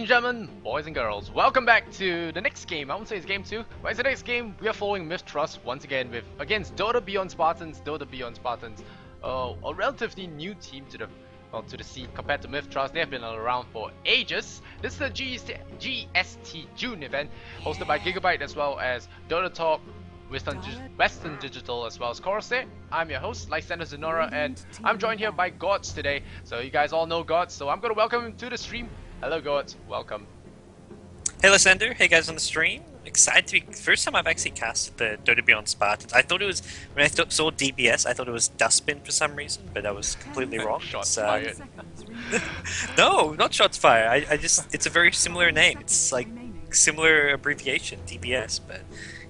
and gentlemen, boys and girls, welcome back to the next game. I won't say it's game 2, but it's the next game. We are following mith.trust once again against DotaBeyond Spartans. DotaBeyond Spartans, a relatively new team to the scene compared to mith.trust. They have been around for ages. This is the GEST June event, hosted by Gigabyte as well as Dota Talk, Western Digital as well as Corsair. I'm your host, Lysander Zenora, and I'm joined here by Gods today. So you guys all know Gods, so I'm going to welcome him to the stream. Hello Gods, welcome. Hey Lysander, hey guys on the stream. Excited to be first time I've actually cast the DotaBeyond Spartans. I thought it was, when I saw DBS, I thought it was Dustbin for some reason, but I was completely wrong. Shots fired. No, not shots fired. I just, it's a very similar name. It's like similar abbreviation, DBS, but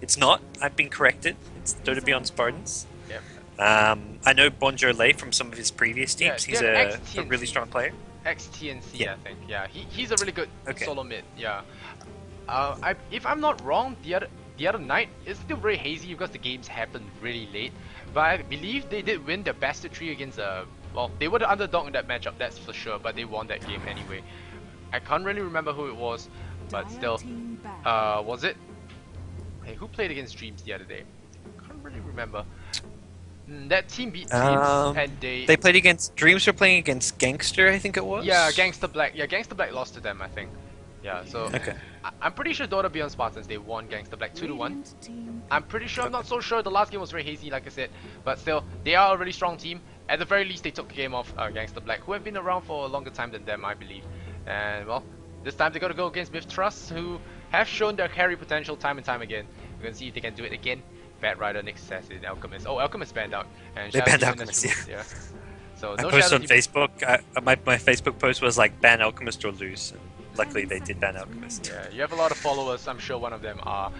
it's not. I've been corrected. It's DotaBeyond Spartans. Yep. I know Bonjour from some of his previous teams. He's a really strong player. XTNC, yeah. I think. Yeah, he's a really good Okay. solo mid. Yeah. If I'm not wrong, the other night it's still very hazy because the games happened really late. But I believe they did win their best of 3 against well, they were the underdog in that matchup, that's for sure. But they won that game anyway. I can't really remember who it was, but still, was it? Hey, who played against Dreams the other day? Can't really remember. That team beat Dreams, and they played against Dreams. Were playing against Gangster, I think it was. Yeah, Gangster Black. Yeah, Gangster Black lost to them, I think. Yeah, so okay. I'm pretty sure DotaBeyond Spartans they won Gangster Black 2-1. I'm pretty sure. I'm not so sure. The last game was very hazy, like I said, but still, they are a really strong team. At the very least, they took the game off Gangster Black, who have been around for a longer time than them, I believe. And well, this time they got to go against mith.trust, who have shown their carry potential time and time again. We're gonna see if they can do it again. Bad Rider, Nick Assassin, Alchemist. Oh, Alchemist banned out. And They banned Alchemist, yeah. So I no posted Shadow on Demon. Facebook. My Facebook post was like ban Alchemist or lose. And luckily, they did ban Alchemist. Yeah, you have a lot of followers. I'm sure one of them are,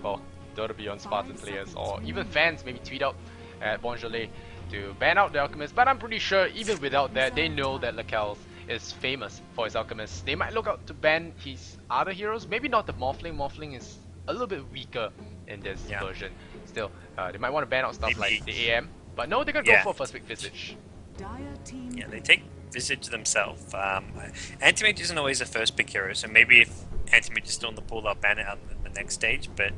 well, DotaBeyond Spartan players or even fans. Maybe tweet out at Bonjour to ban out the Alchemist. But I'm pretty sure even without that, they know that Lacals is famous for his Alchemist. They might look out to ban his other heroes. Maybe not the Morphling. Morphling is a little bit weaker in this version. Still, they might want to ban out stuff like the AM. But no, they're gonna go for first pick Visage. Yeah, they take Visage themselves. Antimage isn't always a first pick hero, so maybe if Antimage is still in the pool, they'll ban it out in the next stage. But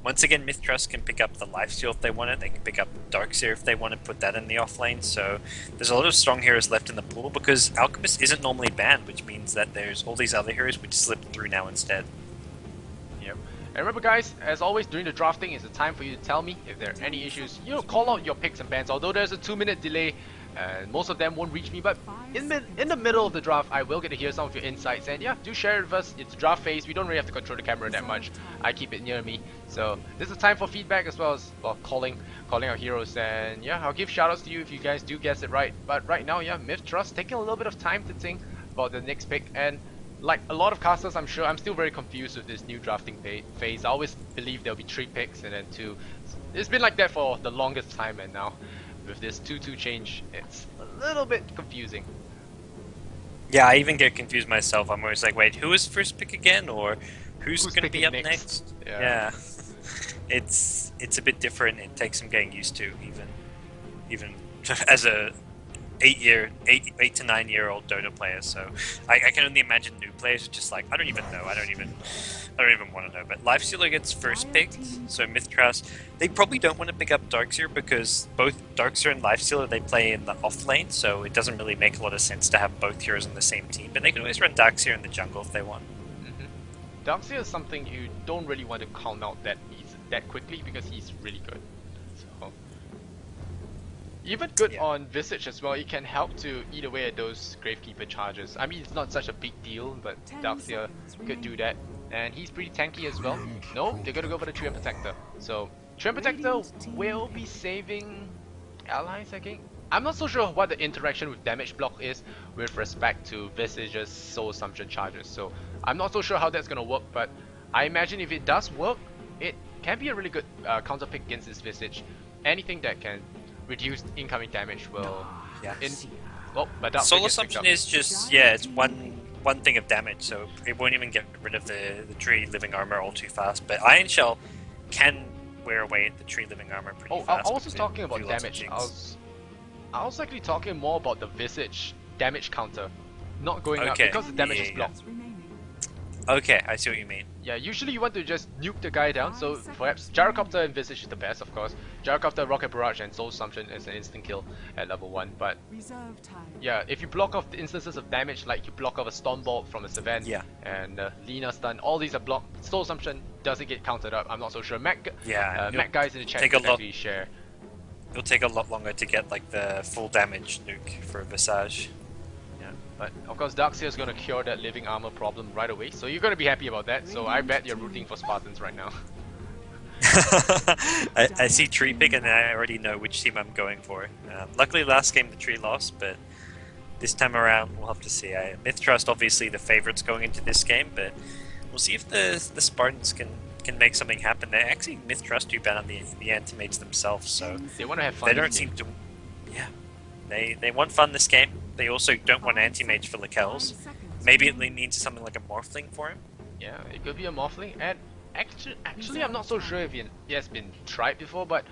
once again, mith.trust can pick up the Lifesteal if they want it. They can pick up Darkseer if they want to put that in the off lane. So there's a lot of strong heroes left in the pool because Alchemist isn't normally banned, which means that there's all these other heroes which slip through now instead. Yep. And remember guys, as always during the drafting is the time for you to tell me if there are any issues. You know, call out your picks and bans, although there's a 2-minute delay and most of them won't reach me, but in the middle of the draft I will get to hear some of your insights, and yeah, do share it with us. It's draft phase, we don't really have to control the camera that much. I keep it near me, so this is time for feedback as well as, well, calling our heroes. And yeah, I'll give shoutouts to you if you guys do guess it right. But right now, yeah, mith.trust taking a little bit of time to think about the next pick, and like a lot of casters, I'm sure I'm still very confused with this new drafting phase. I always believe there'll be 3 picks and then 2. It's been like that for the longest time, and now with this 2-2 change, it's a little bit confusing. Yeah, I even get confused myself. I'm always like, wait, who is first pick again, or who's going to be up next? Yeah. It's a bit different. It takes some getting used to, even as a 8 to 9 year old Dota player. So I can only imagine new players are just like, I don't even know. I don't even want to know. But Lifestealer gets first picked, so mith.trust, they probably don't want to pick up Darkseer because both Darkseer and Lifestealer, they play in the off lane, so it doesn't really make a lot of sense to have both heroes on the same team. But they can always run Darkseer in the jungle if they want. Darkseer is something you don't really want to count out that quickly because he's really good. So even good on Visage as well. It can help to eat away at those Gravekeeper charges. I mean, it's not such a big deal, but Darkseer could do that. And he's pretty tanky as well. No, they're gonna go for the Treant Protector. So Treant Protector will be saving allies, I think. I'm not so sure what the interaction with damage block is with respect to Visage's Soul Assumption charges. So I'm not so sure how that's gonna work, but I imagine if it does work, it can be a really good counter pick against this Visage. Anything that can reduce incoming damage will. But Soul Assumption is just it's one thing of damage, so it won't even get rid of the tree living armor all too fast. But Iron Shell can wear away at the tree living armor pretty fast. I wasn't talking about damage. I was actually talking more about the Visage damage counter not going up because the damage is blocked. Okay, I see what you mean. Yeah, usually you want to just nuke the guy down, so perhaps Gyrocopter and Visage is the best, of course. Gyrocopter, Rocket Barrage, and Soul Assumption is an instant kill at level 1, but yeah, if you block off the instances of damage, like you block off a Storm Bolt from a Savant, and Lina Stun, all these are blocked. Soul Assumption doesn't get countered up, I'm not so sure. Mac guys in the chat can actually share. It'll take a lot longer to get like the full damage nuke for Visage. But of course Darkseer is going to cure that living armor problem right away, so you're going to be happy about that, so I bet you're rooting for Spartans right now. I see tree pick and I already know which team I'm going for. Luckily last game the tree lost, but this time around we'll have to see. Mith.trust obviously the favourites going into this game, but we'll see if the Spartans can make something happen. They actually Mith.trust do ban on the anti-mages themselves, so they want to have fun. They don't seem to. Yeah, they want fun this game. They also don't want anti-mage for Lakells. Maybe it needs something like a Morphling for him. Yeah, it could be a Morphling, and actually I'm not so sure if he has been tried before, but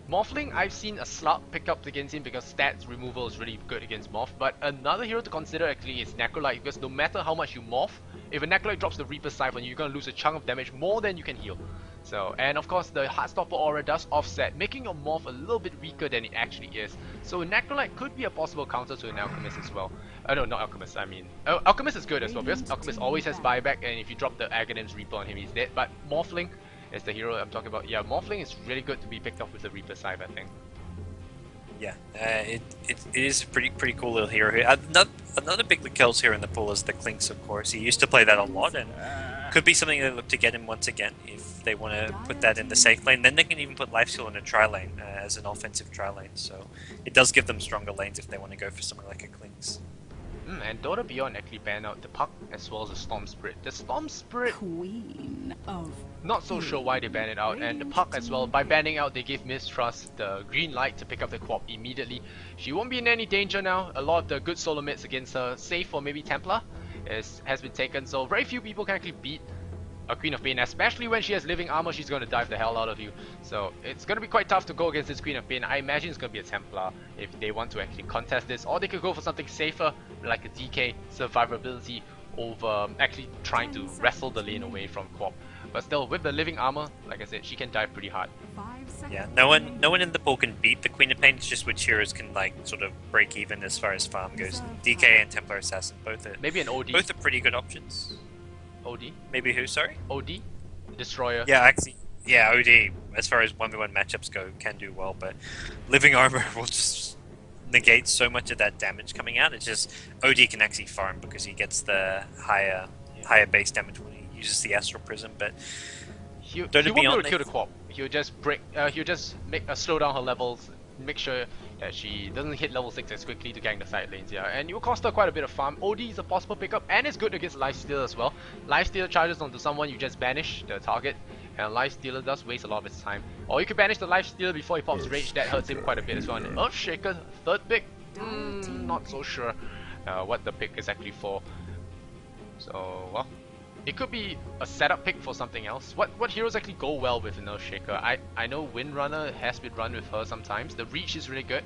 Morphling, I've seen a slot pick up against him because stats removal is really good against Morph, but another hero to consider actually is Necrolite, because no matter how much you Morph, if a Necrolite drops the Reaper Scythe on you, you're going to lose a chunk of damage more than you can heal. So, and of course the Heartstopper aura does offset, making your Morph a little bit weaker than it actually is. So Necrolite could be a possible counter to an Alchemist as well. No, not Alchemist, I mean... Alchemist is good as well, because Alchemist always has buyback, and if you drop the Aghanim's Reaper on him, he's dead. But Morphling is the hero I'm talking about. Yeah, Morphling is really good to be picked up with the Reaper Scythe, I think. Yeah, it is a pretty cool little hero here. Another big kills here in the pool is the Clinks, of course. He used to play that a lot, and could be something they look to get him once again if they want to put that in the safe lane. Then they can even put Lifesteal in a tri-lane as an offensive tri-lane, so it does give them stronger lanes if they want to go for something like a Clinks. And DotaBeyond actually banned out the Puck as well as the Storm Spirit. The Storm Spirit, Queen of not so sure why they banned it out, and the Puck as well. By banning out, they gave Mith.trust the green light to pick up the Quap immediately. She won't be in any danger now. A lot of the good solo mids against her, save for maybe Templar, has been taken. So very few people can actually beat a Queen of Pain, especially when she has living armor. She's going to dive the hell out of you. So it's going to be quite tough to go against this Queen of Pain. I imagine it's going to be a Templar if they want to actually contest this, or they could go for something safer like a DK survivability over actually trying to wrestle the lane away from Quap. But still, with the living armor, like I said, she can dive pretty hard. Yeah, no one in the pool can beat the Queen of Pain. It's just which heroes can like sort of break even as far as farm goes. DK and Templar Assassin, both are maybe an OD. Both are pretty good options. OD? Maybe who, sorry? OD? Destroyer. Yeah, actually, yeah, OD, as far as 1v1 matchups go, can do well, but living armor will just negate so much of that damage coming out. It's just, OD can actually farm because he gets the higher base damage when he uses the Astral Prism, but he won't be able to kill the Quap. He'll just slow down her levels, make sure that she doesn't hit level 6 as quickly to gang the side lanes, yeah. And it will cost her quite a bit of farm. OD is a possible pickup, and it's good against Lifestealer as well. Lifestealer charges onto someone, you just banish the target, and Lifestealer does waste a lot of his time. Or you could banish the Lifestealer before he pops Rage, that hurts him quite a bit as well. And Earthshaker, third pick? Not so sure what the pick is actually for. So, well, it could be a setup pick for something else. What heroes actually go well with an Earthshaker? I know Windrunner has been run with her sometimes. The reach is really good.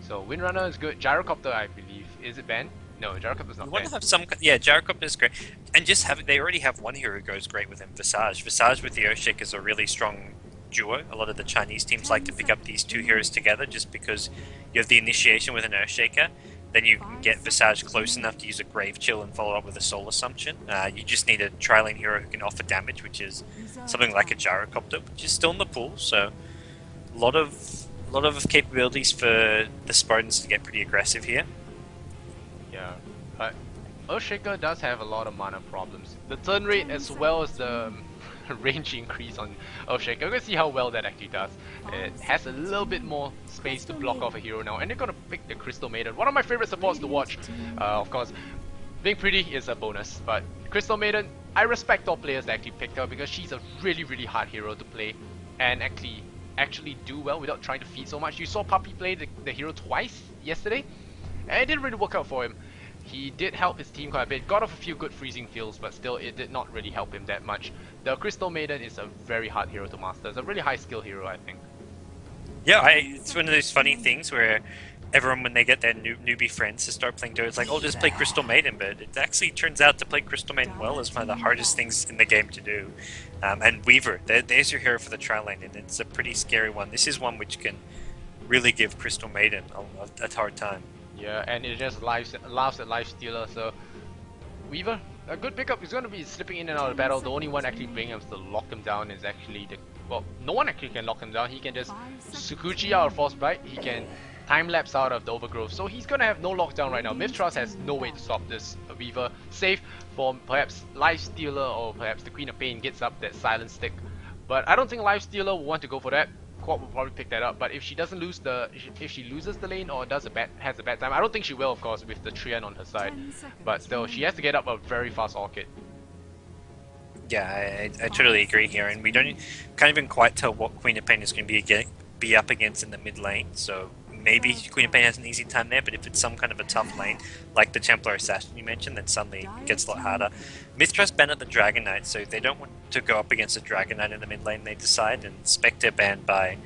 So Windrunner is good. Gyrocopter, I believe. Is it banned? No, Gyrocopter is not banned. You want to have some... Yeah, Gyrocopter is great. And just have... They already have one hero who goes great with him, Visage. Visage with the Earthshaker is a really strong duo. A lot of the Chinese teams like to pick up these two heroes together just because you have the initiation with an Earthshaker. Then you can get Visage close enough to use a Grave Chill and follow up with a Soul Assumption. You just need a tri-lane hero who can offer damage, which is something like a Gyrocopter, which is still in the pool, so a lot of capabilities for the Spartans to get pretty aggressive here. Yeah, but Earthshaker does have a lot of mana problems. The turn rate as well as the range increase on Earthshaker. We're gonna see how well that actually does. It has a little bit more space to block off a hero now, and they're gonna pick the Crystal Maiden. One of my favorite supports to watch. Of course, being pretty is a bonus, but Crystal Maiden, I respect all players that actually picked her because she's a really hard hero to play and actually do well without trying to feed so much. You saw Puppy play the hero twice yesterday, and it didn't really work out for him. He did help his team quite a bit, got off a few good freezing fields, but still it did not really help him that much. The Crystal Maiden is a very hard hero to master. It's a really high skill hero, I think. Yeah, it's one of those funny things where everyone, when they get their newbie friends to start playing Dota, it's like, oh, just play Crystal Maiden, but it actually turns out to play Crystal Maiden well is one of the hardest things in the game to do. And Weaver, there's your hero for the tri lane, and it's a pretty scary one. This is one which can really give Crystal Maiden a hard time. Yeah, and it just laughs at Lifestealer, so Weaver, a good pickup. He's going to be slipping in and out of the battle. The only one actually bringing him to lock him down is actually the... Well, no one actually can lock him down. He can just Sukuchi out of Frostbite. He can time-lapse out of the Overgrowth. So he's going to have no lockdown right now. mith.trust has no way to stop this Weaver. Save for perhaps Lifestealer or perhaps the Queen of Pain gets up that Silent Stick. But I don't think Lifestealer will want to go for that. Quad will probably pick that up, but if she doesn't lose if she loses the lane or has a bad time, I don't think she will, of course, with the Trian on her side. But still, she has to get up a very fast Orchid. Yeah, I totally agree here, and we can't even quite tell what Queen of Pain is going to be up against in the mid lane. So maybe Queen of Pain has an easy time there, but if it's some kind of a tough lane, like the Templar Assassin you mentioned, then suddenly it gets a lot harder. mith.trust banned the Dragon Knight, so they don't want to go up against a Dragon Knight in the mid lane, they decide, and Spectre banned by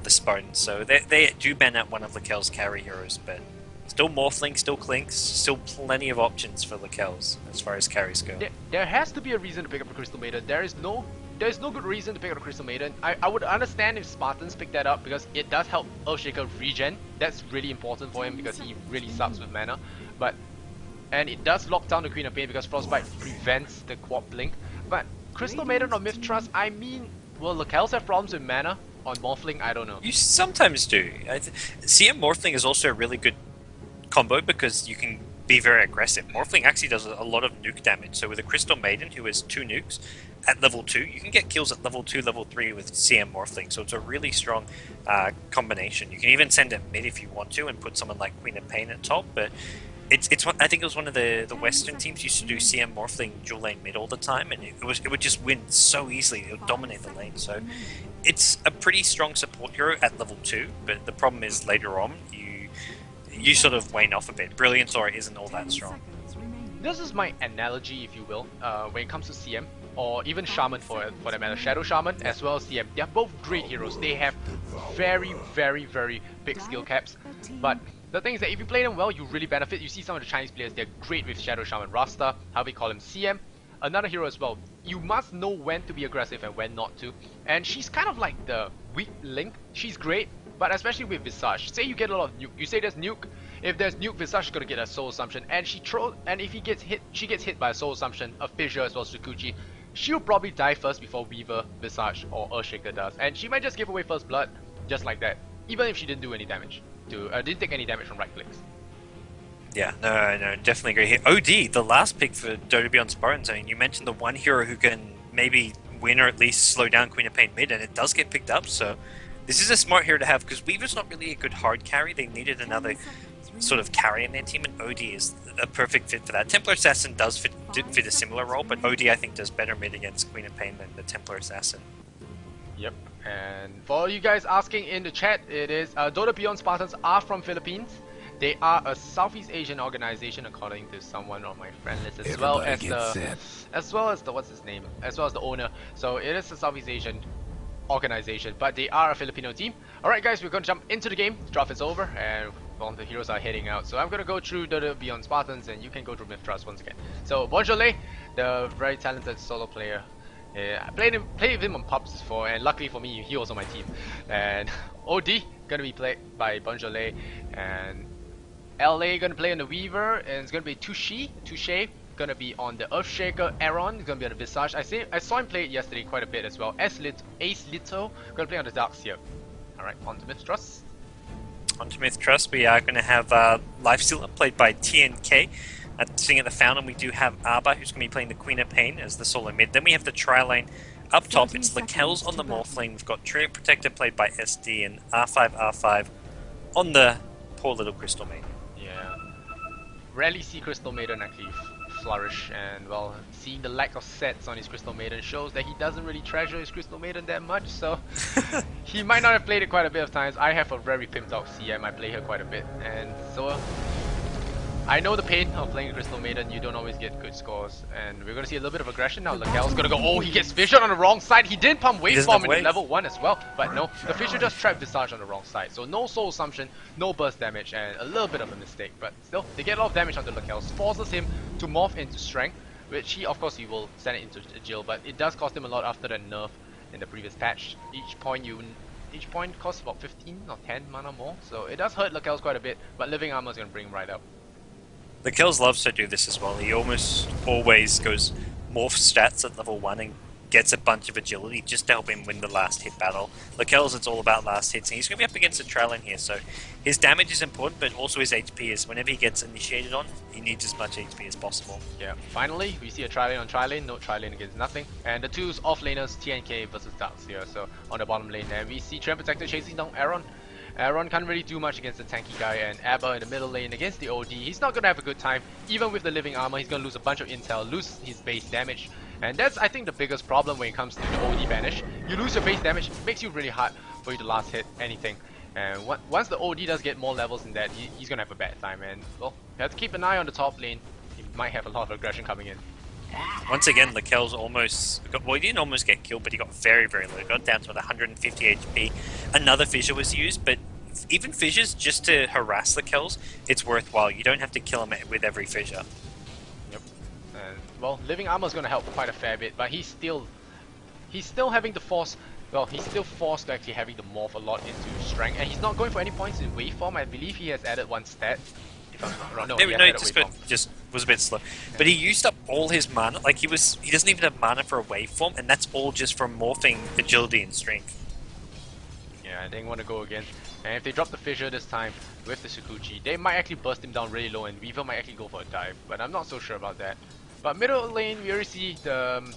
the Spartans, so they do ban out one of Lakel's carry heroes, but still Morphling, still Clinks, still plenty of options for Lakel's as far as carries go. There has to be a reason to pick up a Crystal Maiden. There's no good reason to pick up a Crystal Maiden. I would understand if Spartans pick that up because it does help Earthshaker regen. That's really important for him because he really sucks with mana. And it does lock down the Queen of Pain because Frostbite prevents the Quad Blink. But Crystal Maiden or mith.trust, I mean, will Lakel's have problems with mana on Morphling? I don't know. You sometimes do. CM Morphling is also a really good combo because you can be very aggressive. Morphling actually does a lot of nuke damage, so with a Crystal Maiden who has 2 nukes at level 2, you can get kills at level 2, level 3 with CM Morphling, so it's a really strong combination. You can even send it mid if you want to and put someone like Queen of Pain at top, but I think it was one of the Western teams used to do CM Morphling dual lane mid all the time, and it would just win so easily. It would dominate the lane, so it's a pretty strong support hero at level 2, but the problem is later on you sort of wane off a bit. Brilliance Aura isn't all that strong. This is my analogy, if you will, when it comes to CM, or even Shaman for that matter. Shadow Shaman as well as CM. They are both great heroes. They have very, very, very big skill caps. But the thing is that if you play them well, you really benefit. You see some of the Chinese players, they're great with Shadow Shaman. Rasta, how we call him, CM. Another hero as well. You must know when to be aggressive and when not to. And she's kind of like the weak link. She's great, but especially with Visage. Say you get a lot of nuke. You say there's nuke. If there's nuke, Visage is gonna get a Soul Assumption, and if he gets hit, she gets hit by a Soul Assumption, a Fissure as well as Sukuchi. She'll probably die first before Weaver, Visage, or Earthshaker does, and she might just give away first blood, just like that, even if she didn't do any damage. Didn't take any damage from right clicks. Yeah, no, definitely agree here. OD, the last pick for DotaBeyond Spartans. I mean, you mentioned the one hero who can maybe win or at least slow down Queen of Pain mid, and it does get picked up, so this is a smart hero to have, because Weaver's not really a good hard carry. They needed another sort of carry in their team, and OD is a perfect fit for that. Templar Assassin does fit a similar role, but OD I think does better mid against Queen of Pain than the Templar Assassin. Yep, and for all you guys asking in the chat, it is DotaBeyond Spartans are from Philippines. They are a Southeast Asian organization, according to someone on my friend list, as well as the what's his name, as well as the owner. So it is a Southeast Asian organization, but they are a Filipino team. Alright guys, we're gonna jump into the game. Draft is over and all the heroes are heading out. So I'm gonna go through DotaBeyond Spartans and you can go through mith.trust once again. So Bonjourlé, the very talented solo player. I played with him on pubs before, and luckily for me, he was on my team. And OD gonna be played by Bonjourlé, and LA gonna play on the Weaver, and it's gonna be Touche gonna be on the Earthshaker. Aaron is gonna be on the Visage. I saw him play it yesterday quite a bit as well. Ace Little gonna play on the Darkseer. Alright, on to mith.trust. On to mith.trust, we are going to have Lifestealer played by TNK. Sitting at the fountain, we do have Arba, who's going to be playing the Queen of Pain as the solo mid. Then we have the tri-lane up top. It's Lakel's on the Morphling. We've got Trio Protector played by SD and R5 on the poor little Crystal Maiden. Yeah, rarely see Crystal Maiden actually flourish, and well, seeing the lack of sets on his Crystal Maiden shows that he doesn't really treasure his Crystal Maiden that much, so he might not have played it quite a bit of times. I have a very pimped out CM, I play her quite a bit, and so I know the pain of playing a Crystal Maiden. You don't always get good scores, and we're gonna see a little bit of aggression now. Lakel's gonna go. Oh, he gets fissured on the wrong side. He did pump waveform in level 1 as well, but no, the fissure just trapped Visage on the wrong side. So no soul assumption, no burst damage, and a little bit of a mistake. But still, they get a lot of damage onto Lakel. Forces him to morph into strength, which he, of course, he will send it into Jill, but it does cost him a lot after that nerf in the previous patch. Each point costs about 15 or 10 mana more, so it does hurt Lakel's quite a bit, but living armor is going to bring him right up. Lakel's loves to do this as well. He almost always goes morph stats at level 1 and gets a bunch of agility just to help him win the last hit battle. Lakel's, it's all about last hits, and he's going to be up against a Trallin here, so his damage is important, but also his HP is, whenever he gets initiated on, he needs as much HP as possible. Yeah, finally, we see a Trallin on Trallin, no Trallin against nothing, and the two off laners, TNK versus Darks here, so on the bottom lane, and we see Treant Protector chasing down Aaron. Aaron can't really do much against the tanky guy, and Abba in the middle lane against the OD. He's not going to have a good time. Even with the living armor, he's going to lose a bunch of intel, lose his base damage. And that's, I think, the biggest problem when it comes to the OD banish. You lose your base damage, it makes you really hard for you to last hit anything. And once the OD does get more levels than that, he's going to have a bad time. And, well, you have to keep an eye on the top lane. He might have a lot of aggression coming in. Once again, Lakel's almost got, well, he didn't almost get killed, but he got very, very low. He got down to 150 HP. Another fissure was used, but even fissures just to harass Lakel's, it's worthwhile. You don't have to kill him with every fissure. Yep. And well, living armor is going to help quite a fair bit, but he's still having to force. Well, he's still forced to actually having to morph a lot into strength, and he's not going for any points in waveform. I believe he has added one stat. If I'm not wrong, no, he just was a bit slow. Yeah. But he used up all his mana. Like he doesn't even have mana for a waveform, and that's all just from morphing agility and strength. Yeah, they want to go again. And if they drop the fissure this time with the Sakuchi, they might actually burst him down really low, and Weaver might actually go for a dive. But I'm not so sure about that. But middle lane, we already see the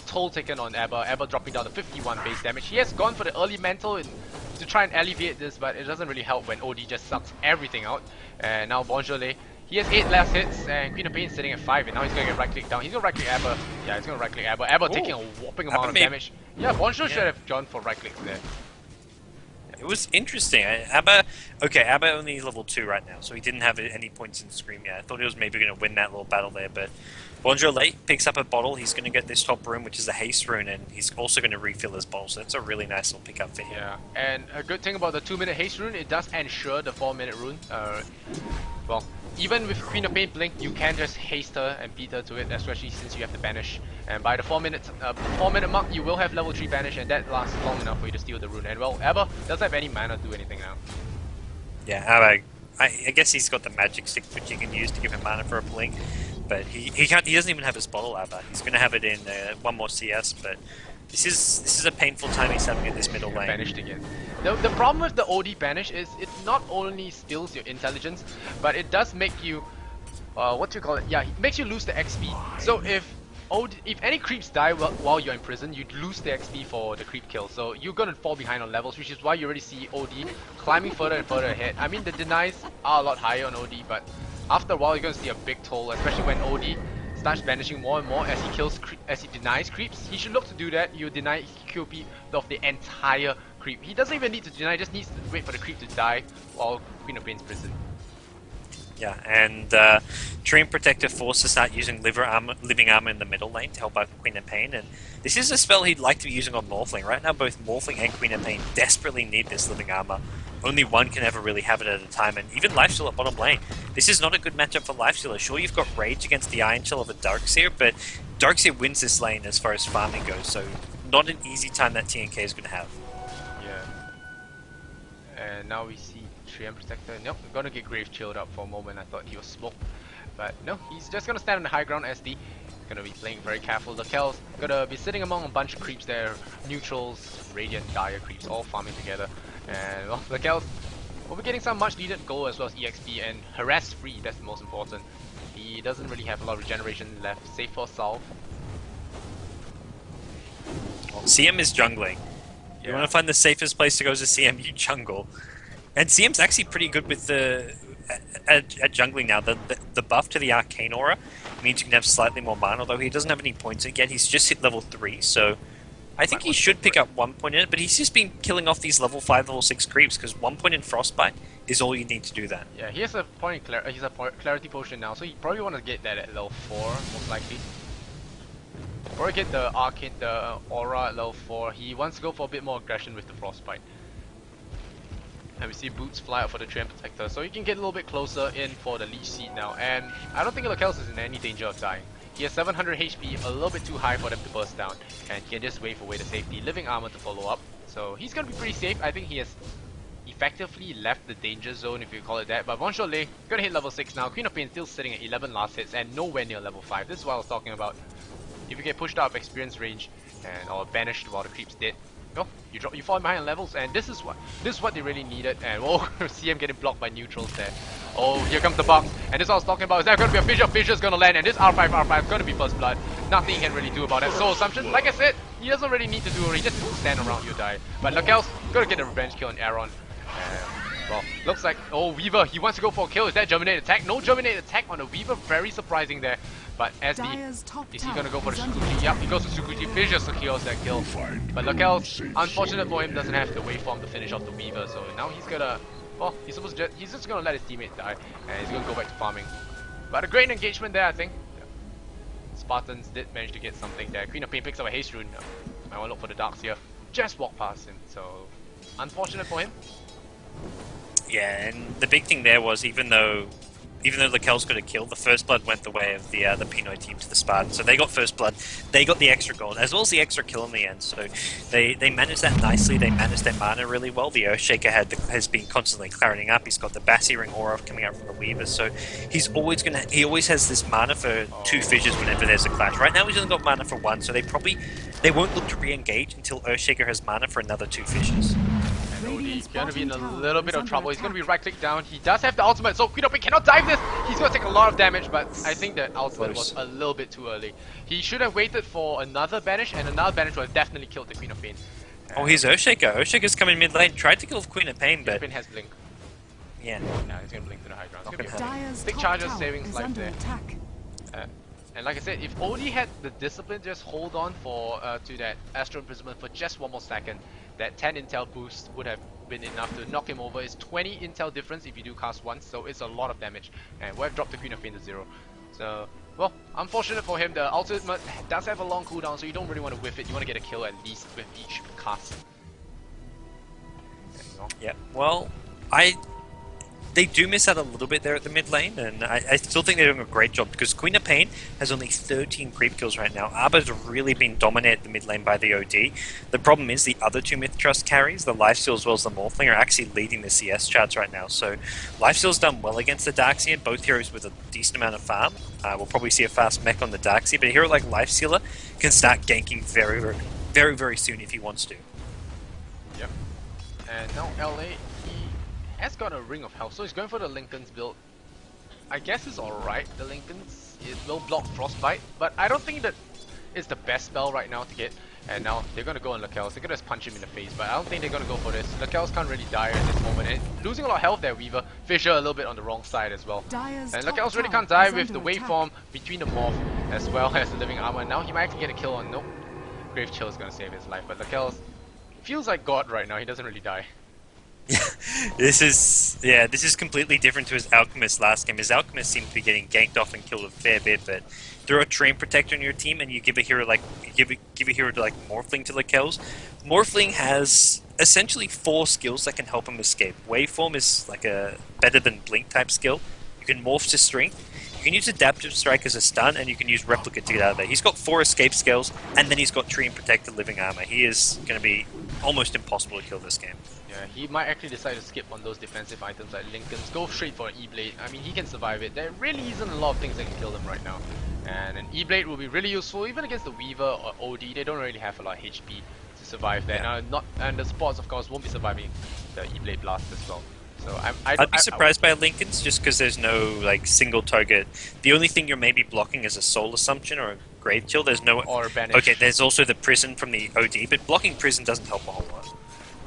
toll taken on Abba. Abba dropping down to 51 base damage. He has gone for the early mantle to try and alleviate this, but it doesn't really help when OD just sucks everything out. And now Bonjour, he has 8 last hits, and Queen of Pain sitting at 5, and now he's going to get right click down. He's going to right click Abba. Yeah, he's going to right click Abba. Abba taking a whopping amount of damage. Yeah, Bonjour should have gone for right clicks there. It was interesting. Abba only level 2 right now, so he didn't have any points in Scream yet. I thought he was maybe going to win that little battle there, but Bonjour picks up a bottle. He's going to get this top rune, which is a haste rune, and he's also going to refill his bottle, so that's a really nice little pickup for him. Yeah, and a good thing about the 2-minute haste rune, it does ensure the 4-minute rune. Well, even with Queen of Pain Blink, you can just haste her and beat her to it, especially since you have the banish. And by the 4-minute mark, you will have level 3 banish, and that lasts long enough for you to steal the rune. And well, Abba doesn't have any mana to do anything now. Yeah, Abba, I guess he's got the magic stick which he can use to give him mana for a blink, but he doesn't even have his bottle, Abba. He's going to have it in one more CS, but this is a painful time he's having in this middle lane. Banished again. The problem with the OD banish is it not only steals your intelligence, but it does make you, yeah, it makes you lose the XP. So if any creeps die while you're in prison, you lose the XP for the creep kill. So you're gonna fall behind on levels, which is why you already see OD climbing further and further ahead. I mean, the denies are a lot higher on OD, but after a while you're gonna see a big toll, especially when OD starts banishing more and more as he denies creeps. He should look to do that. You deny QP of the entire creep. He doesn't even need to deny, just needs to wait for the creep to die while Queen of Pain's prison. Yeah, and Treant Protector forced to start using living armor in the middle lane to help out Queen of Pain, and this is a spell he'd like to be using on Morphling. Right now, both Morphling and Queen of Pain desperately need this living armor. Only one can ever really have it at a time, and even Lifesteal at bottom lane. This is not a good matchup for Lifestealer. Sure, you've got Rage against the Iron Shell of a Darkseer, but Darkseer wins this lane as far as farming goes, so not an easy time that TNK is going to have. Yeah. And now we see Treant Protector. Nope, we're gonna get Grave chilled up for a moment. I thought he was smoked, but no, he's just gonna stand on the high ground. SD gonna be playing very careful. Lakel's gonna be sitting among a bunch of creeps there, neutrals, Radiant, Dire creeps, all farming together. And well, Lakel's will be getting some much needed gold as well as EXP and harass free. That's the most important. He doesn't really have a lot of regeneration left, save for Salve. Well, CM is jungling. Yeah. You want to find the safest place to go as a CM, you jungle. And CM's actually pretty good with the at jungling now. The buff to the Arcane Aura means you can have slightly more mana, although he doesn't have any points yet. He's just hit level 3, so I think he should pick up 1 point in it, but he's just been killing off these level 5, level 6 creeps, because 1 point in Frostbite is all you need to do that. Yeah, he has a point in clarity potion now, so he probably want to get that at level 4, most likely. Or get the arcane, the aura at level 4. He wants to go for a bit more aggression with the Frostbite. And we see boots fly out for the Treant Protector, so he can get a little bit closer in for the Leech Seed now. And I don't think Lakels is in any danger of dying. He has 700 HP, a little bit too high for them to burst down, and he can just wave away the safety. Living Armor to follow up, so he's gonna be pretty safe. I think he has effectively left the danger zone, if you call it that. But Von Cholet gonna hit level 6 now. Queen of Pain still sitting at 11 last hits and nowhere near level 5. This is what I was talking about. If you get pushed out of experience range and or banished while the creep's dead, oh, you fall behind levels, and this is what they really needed. And oh, see him getting blocked by neutrals there. Oh, here comes the box, and this is what I was talking about. Is that going to be a fissure? Fissure's going to land, and this R5 is going to be first blood. Nothing he can really do about that. So assumption, like I said, he doesn't really need to do it. He just needs to stand around, you die. But Lakel's going to get a revenge kill on Aaron. Well, looks like, oh, Weaver, he wants to go for a kill. Is that Germinate attack? No Germinate attack on the Weaver. Very surprising there. But SB, is he going to go for the Sukuji? Yep, he goes for Sukuji. Fissure secures that kill. But Lakel's, unfortunate for him, doesn't have the waveform to finish off the Weaver. So now he's going to, well, he's just going to let his teammate die. And he's going to go back to farming. But a great engagement there, I think. Spartans did manage to get something there. Queen of Pain picks up a haste rune. I want to look for the darks here. Just walk past him. So, unfortunate for him. Yeah, and the big thing there was even though Lakel's got a kill, the first blood went the way of the Pinoy team to the Spartans. So they got first blood, they got the extra gold, as well as the extra kill in the end. So they managed that nicely, they managed their mana really well. The Earthshaker has been constantly clearing up, he's got the Bassi Ring aura coming out from the Weaver, so he always has this mana for 2 fissures whenever there's a clash. Right now he's only got mana for 1, so they won't look to re-engage until Earthshaker has mana for another 2 fissures. He's gonna be in a little bit of trouble. He's gonna be right click down. He does have the ultimate, so Queen of Pain cannot dive this. He's gonna take a lot of damage, but I think that ultimate was a little bit too early. He should have waited for another banish, and another banish would have definitely killed the Queen of Pain. Oh, he's Earthshaker. Earthshaker's coming mid lane. Tried to kill Queen of Pain, but Queen has blink. Yeah. Now he's gonna blink to the high ground. It's gonna be big charges saving life there. And like I said, if OD had the discipline, just hold on for to that Astral Imprisonment for just 1 more second, that 10 intel boost would have been enough to knock him over. It's 20 intel difference if you do cast once, so it's a lot of damage. And we have dropped the Queen of Pain to 0. So, well, unfortunate for him, the ultimate does have a long cooldown, so you don't really want to whiff it. You want to get a kill at least with each cast. Yeah, well, they do miss out a little bit there at the mid lane, and I still think they're doing a great job because Queen of Pain has only 13 creep kills right now. Arbor's really been dominated the mid lane by the OD. The problem is the other 2 mith.trust carries, the Lifesteal as well as the Morphling, are actually leading the CS charts right now. So Lifesteal's done well against the Darkseer, both heroes with a decent amount of farm. We'll probably see a fast mech on the Darkseer, but a hero like Lifestealer can start ganking very, very, very soon if he wants to. Yep. And now LA, has got a Ring of Health, so he's going for the Lincoln's build. I guess it's alright, the Lincoln's. It will block Frostbite, but I don't think that it's the best spell right now to get. And now they're going to go on Lakel's. They're going to just punch him in the face, but I don't think they're going to go for this. Lakel's can't really die at this moment. And losing a lot of health there, Weaver. Fissure a little bit on the wrong side as well. And Lakel's really can't die with the waveform between the Morph as well as the Living Armor. Now he might actually get a kill on. Nope. Grave Chill is going to save his life, but Lakel's feels like God right now. He doesn't really die. This is completely different to his Alchemist last game. His Alchemist seemed to be getting ganked off and killed a fair bit, but throw a Treant Protector on your team and you give a hero like give a hero to like Morphling to Lakel's. Morphling has essentially 4 skills that can help him escape. Waveform is like a better than Blink type skill. You can morph to Strength. You can use Adaptive Strike as a stun, and you can use Replicate to get out of there. He's got 4 escape skills, and then he's got Treant Protector, Living Armor. He is going to be almost impossible to kill this game. Yeah, he might actually decide to skip on those defensive items like Lincoln's, go straight for an E-Blade. I mean, he can survive it. There really isn't a lot of things that can kill him right now. And an E-Blade will be really useful, even against the Weaver or OD. They don't really have a lot of HP to survive that. Yeah. And the Sports, of course, won't be surviving the E-Blade Blast as well. So I'd be surprised by Lincoln's just because there's no like single target. The only thing you're maybe blocking is a Soul Assumption or a Grave Chill. There's no... Or Banish. Okay, there's also the Prison from the OD, but blocking Prison doesn't help a whole lot.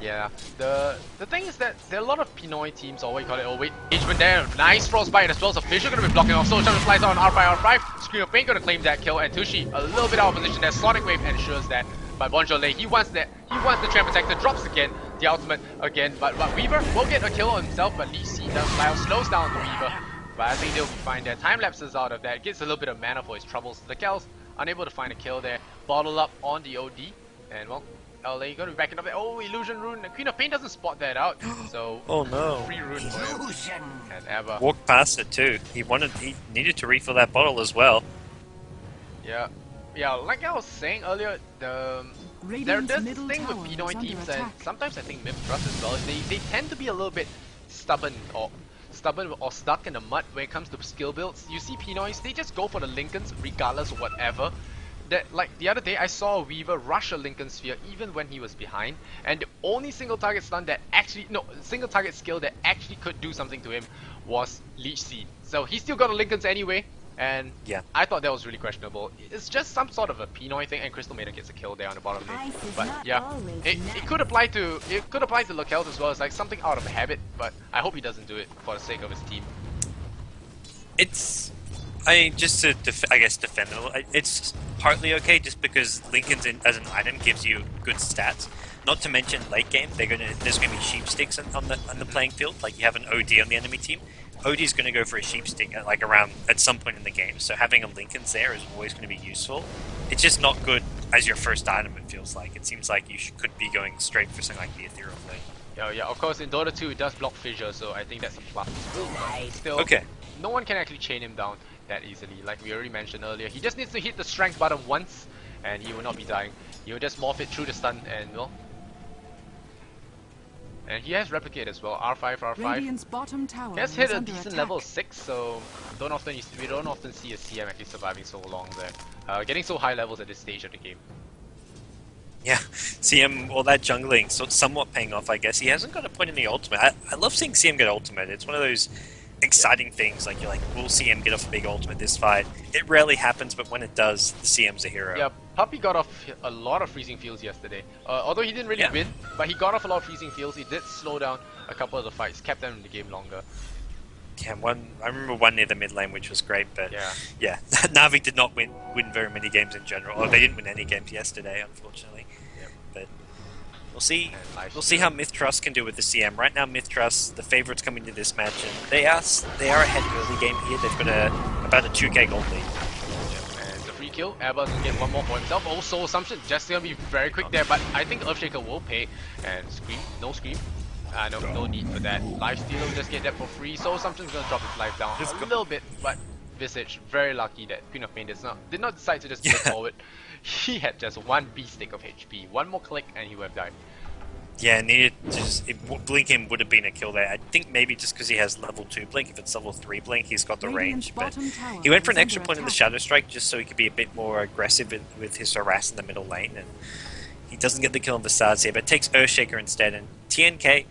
Yeah, the thing is that there are a lot of Pinoy teams, or what you call it, oh wait, engagement there, nice Frostbite as well, so Fissure gonna be blocking off, so Channel slides on R5, Scream of Pain gonna claim that kill, and Tushi a little bit out of position there, Sonic Wave ensures that But Bonjourlay, he wants that. He wants the Tram Protector. Drops again. The ultimate again. But Weaver will get a kill on himself. But Lee Si does fly out, slows down the Weaver. But I think they'll be fine there. Time lapses out of that. Gets a little bit of mana for his troubles. The Kel's unable to find a kill there. Bottle up on the OD. And well, LA gonna be backing up there. Oh, Illusion Rune. The Queen of Pain doesn't spot that out. So oh no. Free rune for him. And Abba. Walked past it too. He needed to refill that bottle as well. Yeah. Yeah, like I was saying earlier, there's this thing with Pinoy teams, and sometimes I think mith.trust as well, is they tend to be a little bit stubborn or stuck in the mud when it comes to skill builds. You see Pinoys, they just go for the Lincolns regardless of whatever. That, like the other day, I saw a Weaver rush a Lincoln Sphere even when he was behind, and the only single target stun that actually, single target skill that actually could do something to him was Leech Seed. So he still got the Lincolns anyway. And yeah, I thought that was really questionable. It's just some sort of a Pinoy thing, and Crystal Maiden gets a kill there on the bottom lane. But yeah, it could apply to Lacels as well. It's like something out of habit, but I hope he doesn't do it for the sake of his team. It's just to defend it. It's partly okay just because Lincoln's as an item gives you good stats. Not to mention late game, there's gonna be sheep sticks on the playing field. Like you have an OD on the enemy team. OD's going to go for a sheep stick at some point in the game, so having a Lincoln's there is always going to be useful. It's just not good as your first item, it feels like. It seems like you could be going straight for something like the Ethereal Blade. Yeah, of course in Dota 2 it does block Fissure, so I think that's a fluff. Still, okay. No one can actually chain him down that easily, like we already mentioned earlier. He just needs to hit the strength button once, and he will not be dying. He will just morph it through the stun, and well... And he has Replicate as well, R5, R5. Bottom tower he has hit a decent level 6, so we don't often see a CM actually surviving so long there. Getting so high levels at this stage of the game. Yeah, CM, all that jungling, so it's somewhat paying off, I guess. He hasn't got a point in the ultimate. I love seeing CM get ultimate. It's one of those exciting things, like you're like, will CM get off a big ultimate this fight? It rarely happens, but when it does, the CM's a hero. Yeah, Puppy got off a lot of freezing fields yesterday. Although he didn't really win, but he got off a lot of freezing fields. He did slow down a couple of the fights, kept them in the game longer. Yeah, I remember one near the mid lane, which was great, but yeah, Na'Vi did not win very many games in general. Or they didn't win any games yesterday, unfortunately. Yep. But we'll see how mith.trust can do with the CM. Right now, mith.trust, the favourites coming to this match, and they are ahead early game here. They've got about a 2k gold lead. And the free kill, Abba's gonna get one more for himself. Oh, Soul Assumption just gonna be very quick there, but I think Earthshaker will pay. And Scream, no Scream. No need for that. Lifesteal will just get that for free. Soul Assumption's gonna drop his life down a little bit, but Visage very lucky that Queen of Pain did not decide to just move forward. He had just one B stick of HP. One more click and he would have died. Yeah, Blink him would have been a kill there. I think maybe just because he has level 2 Blink. If it's level 3 Blink, he's got the range. But he went for an extra point in the Shadow Strike just so he could be a bit more aggressive with his harass in the middle lane. And he doesn't get the kill on Visage here, but takes Earthshaker instead. And TNK,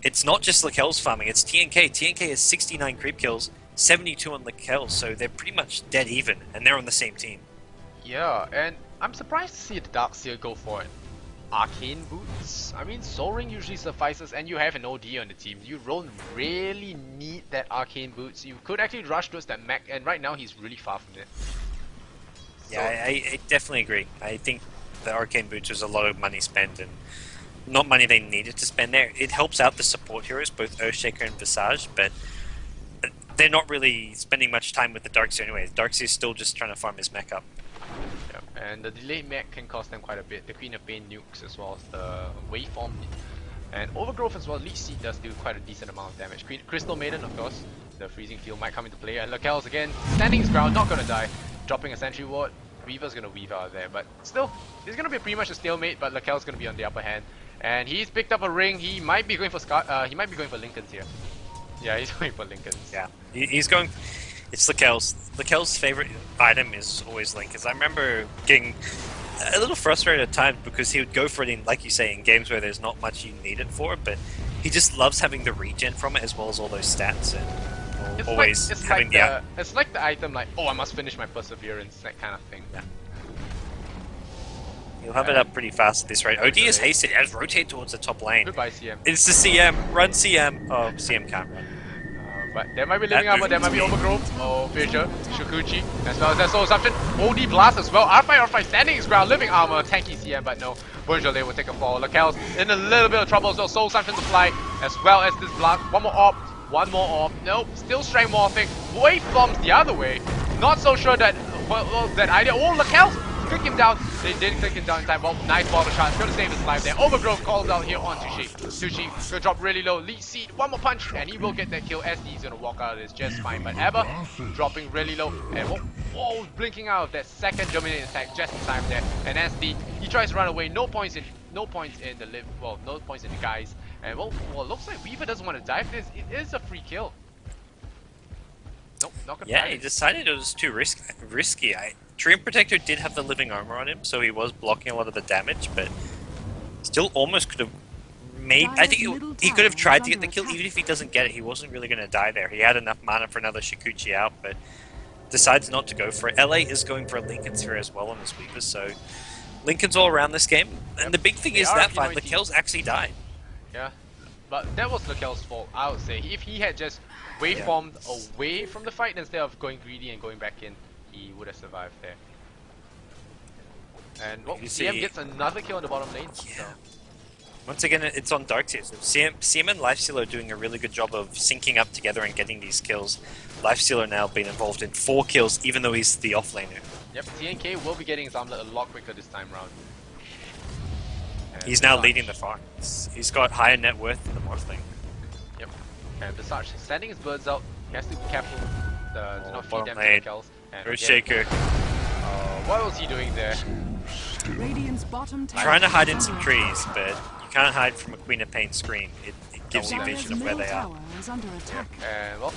it's not just Lacels farming, it's TNK. TNK has 69 creep kills, 72 on Lacels, so they're pretty much dead even, and they're on the same team. Yeah, and I'm surprised to see the Darkseer go for it. Arcane Boots? I mean, Soul Ring usually suffices, and you have an OD on the team. You don't really need that Arcane Boots. You could actually rush towards that mech, and right now he's really far from it. Yeah, I definitely agree. I think the Arcane Boots was a lot of money spent, and not money they needed to spend there. It helps out the support heroes, both Earthshaker and Visage, but they're not really spending much time with the Darkseer anyway. The Darkseer is still just trying to farm his mech up. Yeah, and the delayed mech can cost them quite a bit. The Queen of Pain nukes as well as the Waveform. And Overgrowth as well, Leech Seed does do quite a decent amount of damage. Crystal Maiden, of course, the freezing field might come into play. And Lacels again, standing his ground, not gonna die. Dropping a sentry ward. Weaver's gonna weave out of there, but still, it's gonna be pretty much a stalemate, but Lacels gonna be on the upper hand. And he's picked up a ring. He might be going for Lincolns here. Yeah, he's going for Lincolns. Yeah, he's going. It's Lacels. Lacels' favorite item is always Lincolns. I remember getting a little frustrated at times because he would go for it in, like you say, in games where there's not much you need it for, but he just loves having the regen from it as well as all those stats and it's always having it's like the item like, oh, I must finish my perseverance, that kind of thing. Yeah. He'll have it up pretty fast at this rate. OD is hasted as rotate towards the top lane. Goodbye, CM. It's the CM. Run CM. Oh, CM can't run. But there might be living armor, there might be overgrowth. Oh, Fissure, Shikuchi, as well as that soul assumption. OD blast as well. R5 standing his ground, living armor, tanky CM, but no. Bourgeois will take a fall. Lakel's in a little bit of trouble as well. Soul assumption to fly, as well as this blast. One more orb, one more orb. Nope, still strength morphing. Wave bombs the other way. Not so sure that that idea. Oh, Lakel's click him down. They did click him down in time. Well, nice bottle shot. Gonna save his life there. Overgrowth calls out here on Sushi. Sushi gonna drop really low. Lead seed. One more punch. And he will get that kill. SD is gonna walk out of this just fine. But Ever dropping really low. And whoa, blinking out of that second dominating attack just in time there. And SD, he tries to run away. No points in the live. Well, no points in the guys. And well, looks like Weaver doesn't want to dive this. It is a free kill. Nope, not gonna he decided it was too risky. Dream Protector did have the living armor on him, so he was blocking a lot of the damage, but still almost could have made... I think he could have tried to get the kill, even if he doesn't get it. He wasn't really going to die there. He had enough mana for another Shikuchi out, but decides not to go for it. LA is going for a Lincoln Sphere as well on the sweepers, so Lincoln's all around this game. And the big thing is that fight, Lakel's actually died. Yeah, but that was Lakel's fault, I would say. If he had just waveformed away from the fight instead of going greedy and going back in, he would have survived there. And well, CM gets another kill in the bottom lane. Yeah. So. Once again, it's on Darkseer. So CM and Lifestealer are doing a really good job of syncing up together and getting these kills. Lifestealer now being involved in 4 kills, even though he's the offlaner. Yep, TNK will be getting his armlet a lot quicker this time round. And he's now leading the farm. He's got higher net worth than the Morphling. Yep. And Visage sending his birds out. He has to be careful to not feed them to the kills. Earthshaker. What was he doing there? Trying to hide in some trees, but you can't hide from a Queen of Pain screen. It gives you vision of where they are. And well,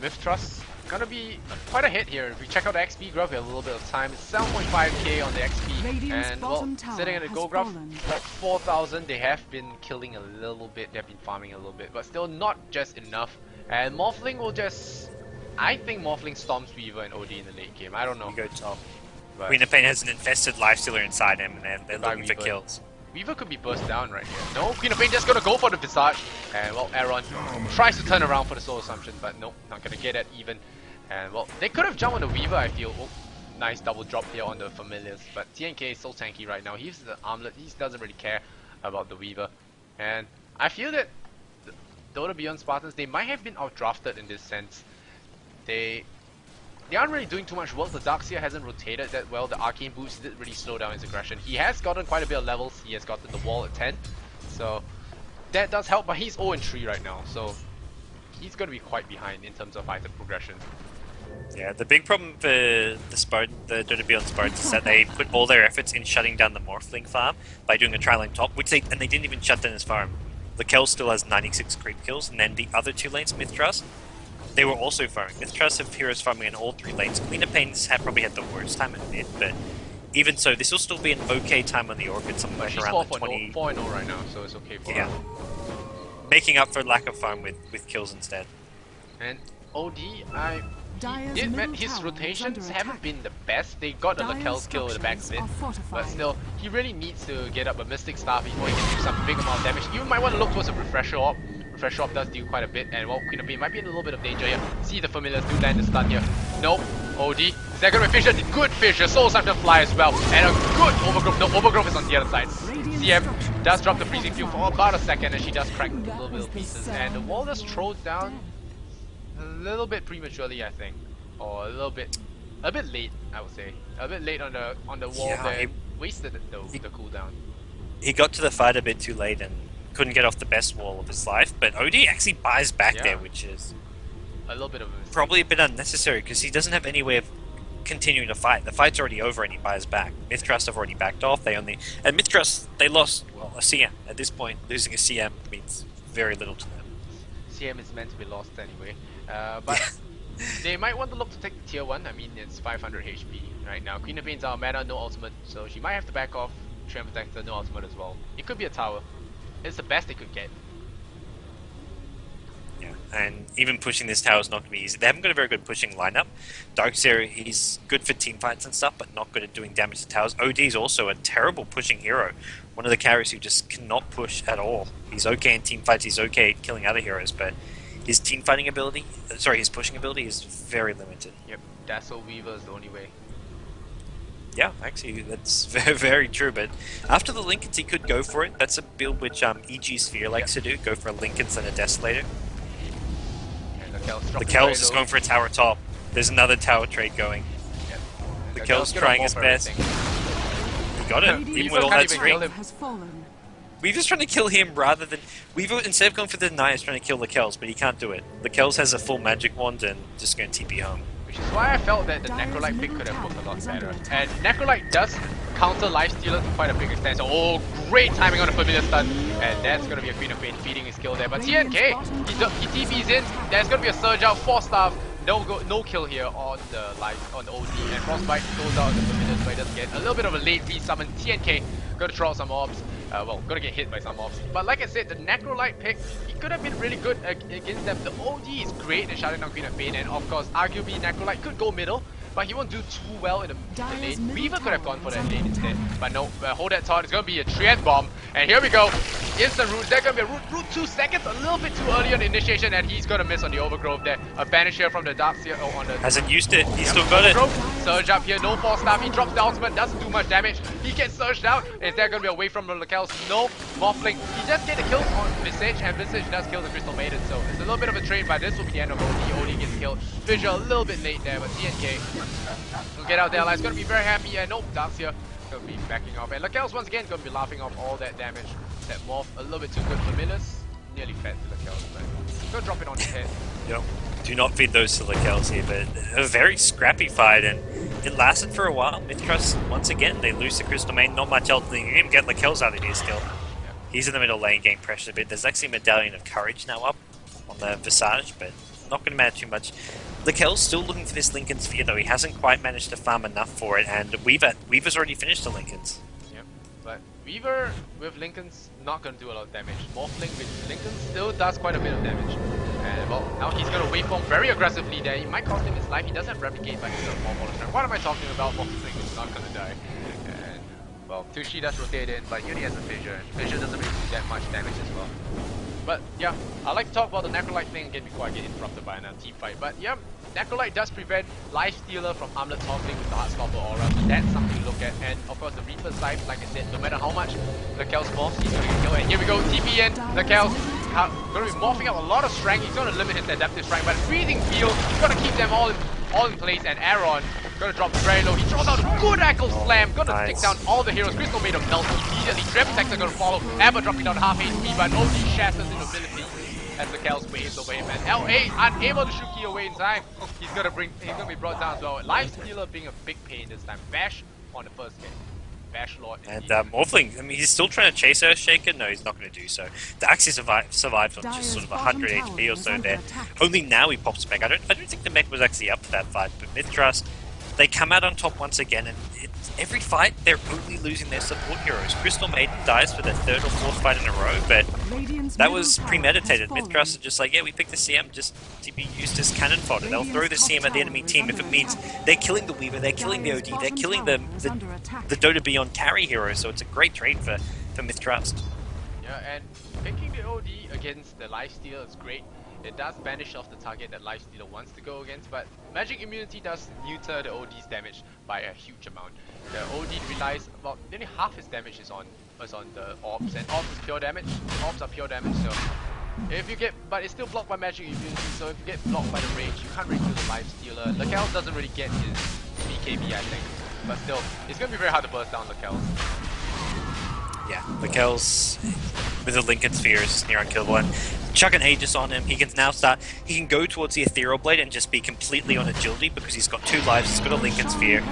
mith.trust gonna be quite a hit here. If we check out the XP graph, we have a little bit of time. It's 7.5k on the XP, and well, sitting at the gold graph, about 4,000. They have been killing a little bit. They've been farming a little bit, but still not just enough. And Morphling will just... I think Morphling stomps Weaver and OD in the late game. I don't know. You go top. But Queen of Pain has an infested Lifestealer inside him, and they're looking for kills. Weaver could be burst down right here. No, Queen of Pain just gonna go for the Visage. And well, Aaron tries to turn around for the Soul Assumption, but nope, not gonna get it even. And well, they could have jumped on the Weaver, I feel. Oh, nice double drop here on the Familiars. But TNK is so tanky right now. He uses the armlet, he doesn't really care about the Weaver. And I feel that DotaBeyond Spartans, they might have been outdrafted in this sense. They aren't really doing too much work. The Darkseer hasn't rotated that well. The Arcane Boots did really slow down his aggression. He has gotten quite a bit of levels. He has gotten the wall at 10. So that does help, but he's 0-3 right now. So he's going to be quite behind in terms of item progression. Yeah, the big problem for the DotaBeyond Spartans is that they put all their efforts in shutting down the Morphling farm by doing a tri-lane top, and they didn't even shut down his farm. Lakel still has 96 creep kills, and then the other 2 lanes, mith.trust, they were also farming. Mith.trust have heroes farming in all 3 lanes. Queen of Pain's probably had the worst time in mid, but even so, this will still be an okay time on the Orchid, somewhere around the 20... 4-0 right now, so it's okay for her. Making up for lack of farm with kills instead. And OD, he did his rotations haven't been the best. They got the Lakel's kill with the back of it, but still, he really needs to get up a Mystic Staff before he can do some big amount of damage. You might want to look towards a Refresher Orb. Refresher Orb does do quite a bit, and well, Queen of Pain might be in a little bit of danger here. See the Familiars do land the stun here. Nope. OD. Is that gonna be Fissure? Good Fissure. Soul Assumption fly as well. And a good Overgrowth. No, Overgrowth is on the other side. CM does drop the Freezing Fuel for about a second, and she does crack a little bit of pieces. And the wall does throw down a little bit prematurely, I think. Or a bit late, I would say. A bit late on the wall there. Wasted the cooldown. He got to the fight a bit too late and couldn't get off the best wall of his life, but OD actually buys back there, which is a little bit of a mistake. Probably a bit unnecessary because he doesn't have any way of continuing to fight. The fight's already over and he buys back. Mith.trust have already backed off. And Mith.trust, they lost a CM. At this point, losing a CM means very little to them. CM is meant to be lost anyway, but they might want to look to take the tier 1. I mean, it's 500 HP right now. Queen of Pain's out of mana, no ultimate, so she might have to back off. Treant Protector, no ultimate as well. It could be a tower. It's the best they could get. Yeah, and even pushing this tower is not going to be easy. They haven't got a very good pushing lineup. Darkseer, he's good for team fights and stuff, but not good at doing damage to towers. OD is also a terrible pushing hero. One of the carries who just cannot push at all. He's okay in team fights, he's okay at killing other heroes, but his team fighting ability, sorry, his pushing ability is very limited. Yep, Dazzle Weaver is the only way. Yeah, actually, that's very, very true, but after the Lincolns, he could go for it. That's a build which EG Sphere likes to do, go for a Lincolns and a Desolator. The Kel's is going for a tower top. There's another tower trade going. Yep. The Kel's trying his best. He got it, even with all that screen. Weaver's trying to kill him rather than... Weaver, instead of going for the deny, is trying to kill the Kel's, but he can't do it. The Kel's has a full magic wand and just going to TP home. Which is why I felt that the Necrolite pick could have worked a lot better. And Necrolite does counter Lifestealer to quite a big extent, so great timing on the Familiar Stun. And that's going to be a Queen of Pain feeding his skill there. But TNK, he TP's in, there's going to be a Surge out, 4 staff. No kill here on the OD, and Frostbite goes out the Familiar, so he does get a little bit of a late resummon. TNK gonna throw out some mobs. Well, gonna get hit by some mobs. But like I said, the Necrolite pick, he could have been really good against them. The OD is great in shutting down Queen of Pain, and of course, arguably Necrolite could go middle, but he won't do too well in the lane. Weaver could have gone for that lane instead, but no, hold that thought, it's gonna be a Treant Bomb, and here we go. Instant root, there's gonna be a root 2 seconds, a little bit too early on the initiation, and he's gonna miss on the Overgrowth there. A banish here from the Darkseer, on the... Hasn't used it, he's still got it. Surge up here, no force staff, he drops the ultimate, doesn't do much damage. He gets surged out. Is there gonna be away from the Lacels? No, Morphling. He just get a kill on Visage, and Visage does kill the Crystal Maiden, so it's a little bit of a trade, but this will be the end of OD. OD gets killed. Fissure a little bit late there, but TNK will get out there. He's gonna be very happy, and nope, Darkseer gonna be backing off. And Lacels once again gonna be laughing off all that damage. That Morph a little bit too good for Millers. Nearly fed to Lacels, but gonna drop it on his head. Yep. Do not feed those to Lacels here, but a very scrappy fight, and it lasted for a while. Mith.trust, once again, they lose the Crystal Main, not much else. They can even get Lacels out of here still. Yep. He's in the middle lane, getting pressured a bit. There's actually a Medallion of Courage now up on the Visage, but not going to matter too much. Lacels still looking for this Lincoln Sphere, though. He hasn't quite managed to farm enough for it, and Weaver's already finished the Lincolns. Yep, but Weaver with Lincolns not going to do a lot of damage. Morphling with Lincolns still does quite a bit of damage. And well, now he's going to waveform very aggressively there. He might cost him his life. He does have Replicate, but he's got more bonus strength. What am I talking about? Morphling is not going to die. And well, Tushi does rotate in, but he only has a Fissure, and Fissure doesn't really do that much damage as well. But yeah, I'd like to talk about the Necrolite thing again before I get interrupted by another team fight. But yeah, Necrolite does prevent Lifestealer from Armlet toppling with the Heartstopper aura, so that's something to look at. And of course the Reaper side, like I said, no matter how much Lacels morphs, he's going to get killed. And here we go, TP in, Lacels going to be morphing up a lot of strength. He's going to limit his adaptive strength, but Freezing Field, he's going to keep them all in place. And Aaron going to drop very low. He throws out a good ankle slam, going to stick down all the heroes. Crystal made him melt immediately. Dream Attacks are going to follow. Ever dropping down half HP, but OD shatters in ability as Lacels waves away him. And LA unable to shoot key away in time. He's going to be brought down as well. Lifestealer being a big pain this time. Bash on the first game. Bash Lord. And Morphling, I mean, he's still trying to chase Earthshaker. No, he's not going to do so. The Axie survived on just sort of 100 HP or so there. Only now he pops back. I don't think the mech was actually up for that fight, but Mith.trust, they come out on top once again, and every fight they're only losing their support heroes. Crystal Maiden dies for their 3rd or 4th fight in a row, but that was premeditated. Mith.trust are just like, yeah, we picked the CM just to be used as cannon fodder. They'll throw the CM at the enemy team if it means they're killing the Weaver, they're killing the OD, they're killing the DotaBeyond carry hero, so it's a great trade for Mith.trust. Yeah, and picking the OD against the Lifestealer is great. It does banish off the target that Lifestealer wants to go against, but Magic Immunity does neuter the OD's damage by a huge amount. The OD relies about nearly half his damage is on the orbs, and orbs is pure damage. Orbs are pure damage, so if you get, but it's still blocked by Magic Immunity, so if you get blocked by the range, you can't really kill the Lifestealer. Lacels doesn't really get his BKB, I think, but still, it's gonna be very hard to burst down Lacels. Yeah, Lacels with the Lincoln Sphere is near unkillable, and chuck an Aegis on him. He can now he can go towards the Ethereal Blade and just be completely on agility because he's got 2 lives, he's got a Lincoln Sphere.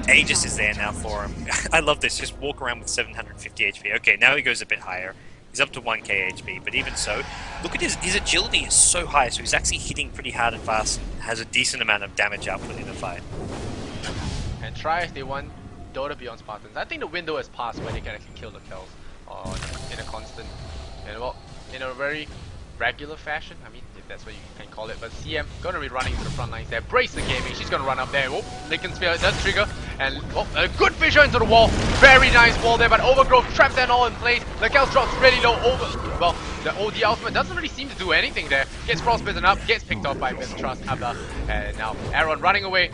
Aegis is there now for him. I love this, just walk around with 750 HP. Okay, now he goes a bit higher. He's up to 1k HP, but even so, look at his agility is so high, so he's actually hitting pretty hard and fast and has a decent amount of damage output in the fight. And try if they want DotaBeyond Spartans. I think the window has passed where they can actually kill the Kells in a constant, and well, in a very regular fashion. I mean, if that's what you can call it. But CM gonna be running to the front lines there. Brace the gaming. She's gonna run up there. Oh, Lincoln Sphere does trigger, And oh, a good fissure into the wall. Very nice wall there, but Overgrowth traps that all in place. Lakel's drops really low over. Well, the OD ultimate doesn't really seem to do anything there. Gets frostbitten up, gets picked off by mith.trust. And now Aaron running away.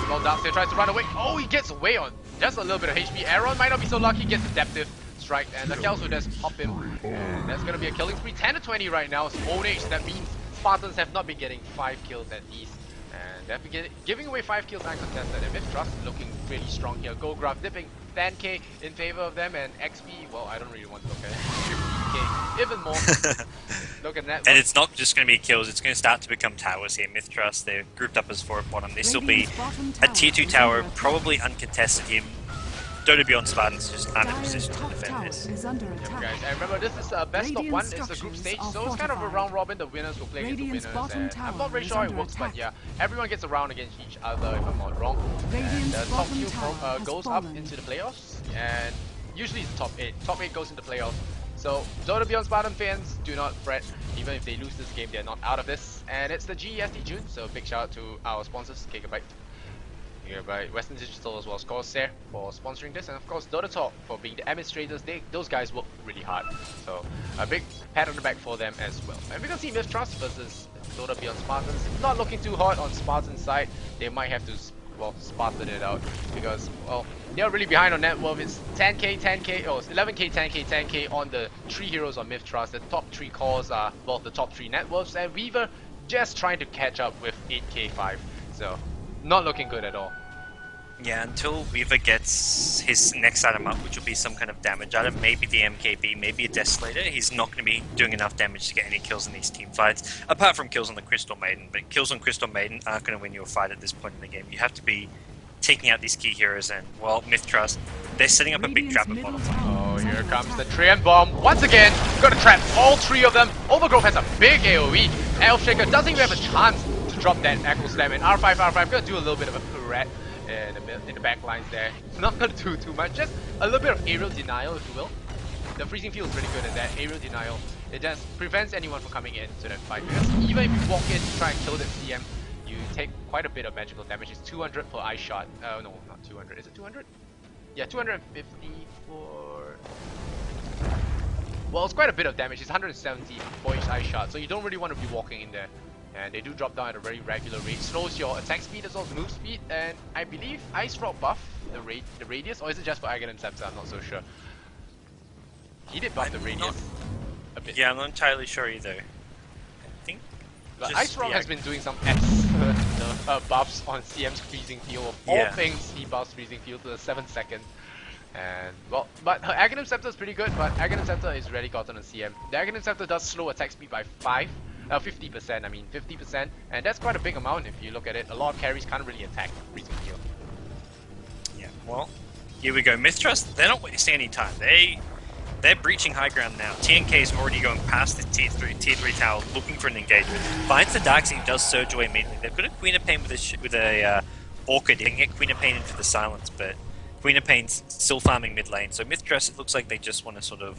Well, Darkseer tries to run away. Oh, he gets away on just a little bit of HP. Aaron might not be so lucky, gets adaptive strike, and Lakel's will just pop him. And that's gonna be a killing spree. 10-20 right now. It's old age. That means Spartans have not been getting 5 kills at least. And they've been giving away 5 kills uncontested. And mith.trust looking really strong here. Graph dipping 10k in favor of them, and XP, well, I don't really want to look at it. 50k, even more. Look at that. And it's not just going to be kills, it's going to start to become towers here. mith.trust, they're grouped up as 4 at bottom. This will be a tier 2 tower, probably uncontested here. DotaBeyond Spartans just aren't in position to defend this. Yep, guys, and remember this is best of 1, it's a group stage, so it's kind of a round robin. The winners will play against the winners, and I'm not really sure how it works, but yeah, everyone gets a round against each other if I'm not wrong. And the top 2 goes up into the playoffs, and usually it's top 8. Top 8 goes into playoffs. So DotaBeyond Spartan fans, do not fret. Even if they lose this game, they're not out of this. And it's the GEST June, so big shout out to our sponsors, Gigabyte. Here by Western Digital as well as Corsair for sponsoring this, and of course Dota Talk for being the administrators. Those guys work really hard, so a big pat on the back for them as well. And we're gonna see mith.trust versus DotaBeyond Spartans. Not looking too hot on Spartan's side. They might have to, well, Spartan it out because, well, they're really behind on net worth. It's 10k, 10k, oh, it's 11k, 10k, 10k on the 3 heroes on mith.trust. The top 3 cores are, well, the top 3 net worths, and Weaver just trying to catch up with 8k 5. So not looking good at all. Yeah, until Weaver gets his next item up, which will be some kind of damage item, maybe the MKB, maybe a Desolator, he's not going to be doing enough damage to get any kills in these team fights, apart from kills on the Crystal Maiden. But kills on Crystal Maiden aren't going to win you a fight at this point in the game. You have to be taking out these key heroes, and, well, mith.trust, they're setting up a big trap at bottom. Oh, here comes the Treant Bomb. Once again, gonna trap all 3 of them. Overgrowth has a big AoE. Elfshaker doesn't even have a chance to drop that Echo Slam, and R5 gonna do a little bit of a pirouette in the back lines there. Not gonna do too much, just a little bit of aerial denial, if you will. The freezing field is really good at that, aerial denial. It just prevents anyone from coming into that fight, because even if you walk in to try and kill that CM, you take quite a bit of magical damage. It's 200 per eye shot. No, not 200. Is it 200? Yeah, 250 for... Well, it's quite a bit of damage. It's 170 for each eye shot, so you don't really want to be walking in there. And they do drop down at a very regular rate. Slows your attack speed as well as move speed, and I believe Ice Rock buff the radius, or is it just for Aghanim Scepter? I'm not so sure. He did buff the radius a bit. Yeah, I'm not entirely sure either. I think. But Ice Rock has been doing some buffs on CM's freezing field. Of all things, he buffs freezing field to the 7th second. And well, but her Aghanim Scepter is pretty good, but Aghanim Scepter is rarely gotten on CM. The Aghanim Scepter does slow attack speed by 50%, I mean 50%, and that's quite a big amount if you look at it. A lot of carries can't really attack freezing field. Yeah, well, here we go. mith.trust, they're not wasting any time. They're breaching high ground now. TNK is already going past the tier 3 tower, looking for an engagement. Finds the Darkseer, does surge away immediately. They've got a Queen of Pain with a Orchid. They can get Queen of Pain into the silence, but Queen of Pain's still farming mid lane. So mith.trust, it looks like they just want to sort of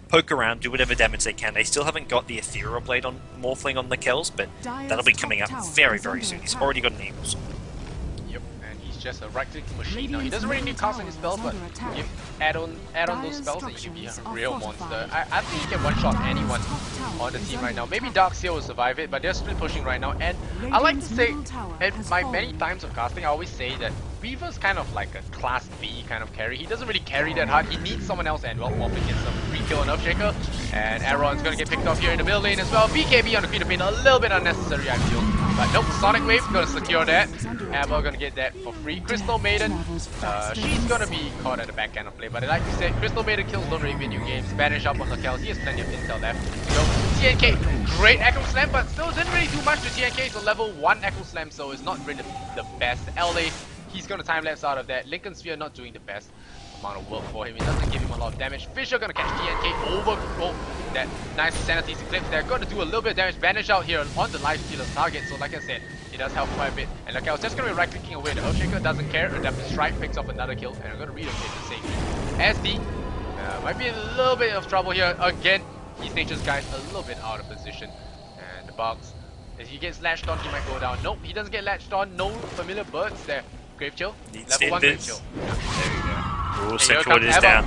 poke around, do whatever damage they can. They still haven't got the Ethereal Blade on Morphling on the kills, but that'll be coming up very, very soon. He's already got an Eagle Sword. Yep, and he's just a right-click machine. Now, he doesn't really need casting his spells, but you add on those spells and you can be a real monster. I think he can one-shot anyone on the team right now. Maybe Darkseer will survive it, but they're split pushing right now. And I like to say, at my many times of casting, I always say that Weaver's kind of like a class B kind of carry. He doesn't really carry that hard. He needs someone else, and well, Morphling gets some free kill on Earthshaker. And Aaron's gonna get picked off here in the middle lane as well. BKB on the Queen of Pain, a little bit unnecessary, I feel. But nope, Sonic Wave gonna secure that. Amber gonna get that for free. Crystal Maiden, she's gonna be caught at the back end of play. But like you said, Crystal Maiden kills don't really win you games. Banish up on Lakel, he has plenty of intel left. So TNK, great Echo Slam, but still didn't really do much to TNK. So level 1 Echo Slam, so it's not really the best. LA, he's gonna time lapse out of that. Lincoln Sphere not doing the best amount of work for him. It doesn't give him a lot of damage. Fisher gonna catch TNK over that nice Sanity's Eclipse there. Gonna do a little bit of damage. Vanish out here on the life stealer's target. So like I said, it does help quite a bit. And like I was just gonna be right clicking away. The Earthshaker doesn't care. Adaptive Strike picks up another kill, and I'm gonna relocate to safety. SD might be in a little bit of trouble here again. He's Nature's Guys a little bit out of position. And the Bugs, if he gets latched on, he might go down. Nope, he doesn't get latched on. No familiar birds there. Grave Chill. Needs Level 1 Grave Chill. There you go. Here Ooh, Central comes is Abba. down.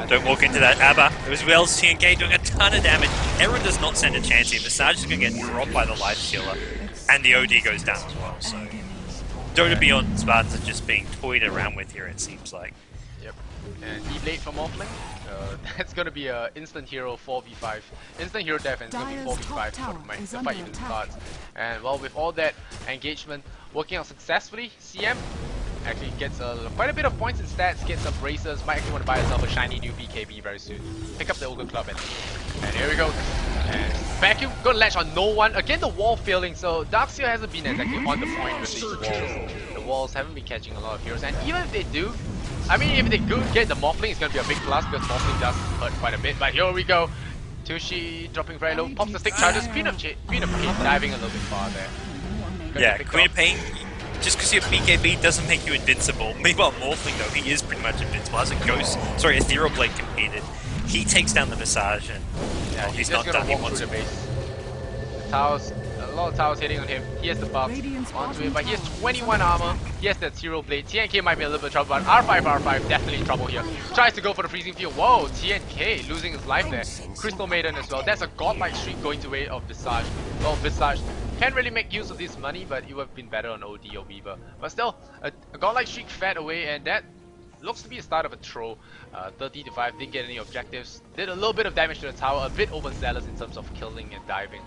Don't walk into that Abba. It was well TNK doing a ton of damage. Everyone does not stand a chance here. Visage is going to get dropped by the Life Stealer. And the OD goes down as well. So DotaBeyond Spartans are just being toyed around with here, it seems like. Yep. And E-Blade from Morphling. That's going to be a instant hero 4v5. Instant hero death, and it's going to be 4v5 before the fight even starts. And well, with all that engagement working out successfully, CM actually gets quite a bit of points in stats, gets some braces, might actually want to buy herself a shiny new BKB very soon. Pick up the Ogre Club and here we go. And Vacuum, gonna latch on no one. Again, the wall failing, so Darkseer hasn't been exactly on the point with these walls. The walls haven't been catching a lot of heroes, and even if they do, I mean, if they do get the Morphling, it's gonna be a big plus because Morphling does hurt quite a bit. But here we go. Tushi dropping very low, pops the stick charges, Queen of Pain diving a little bit far there. Yeah, Queen of Pain, just because you have BKB doesn't make you invincible. Meanwhile, Morphling though, he is pretty much invincible. As a Ethereal Blade competed, he takes down the Visage and yeah, he's not done. He wants to base. The towers, a lot of towers hitting on him. He has the buff onto him, but he has 21 armor. He has that Ethereal Blade. TNK might be a little bit of trouble, but R5 definitely in trouble here. Tries to go for the freezing field. Whoa, TNK losing his life there. Crystal Maiden as well. That's a godlike streak going to way of Visage. Well, Visage can't really make use of this money, but he would have been better on OD or Weaver. But still, a godlike streak fed away, and that looks to be a start of a throw. 30 to 5, didn't get any objectives. Did a little bit of damage to the tower, a bit overzealous in terms of killing and diving.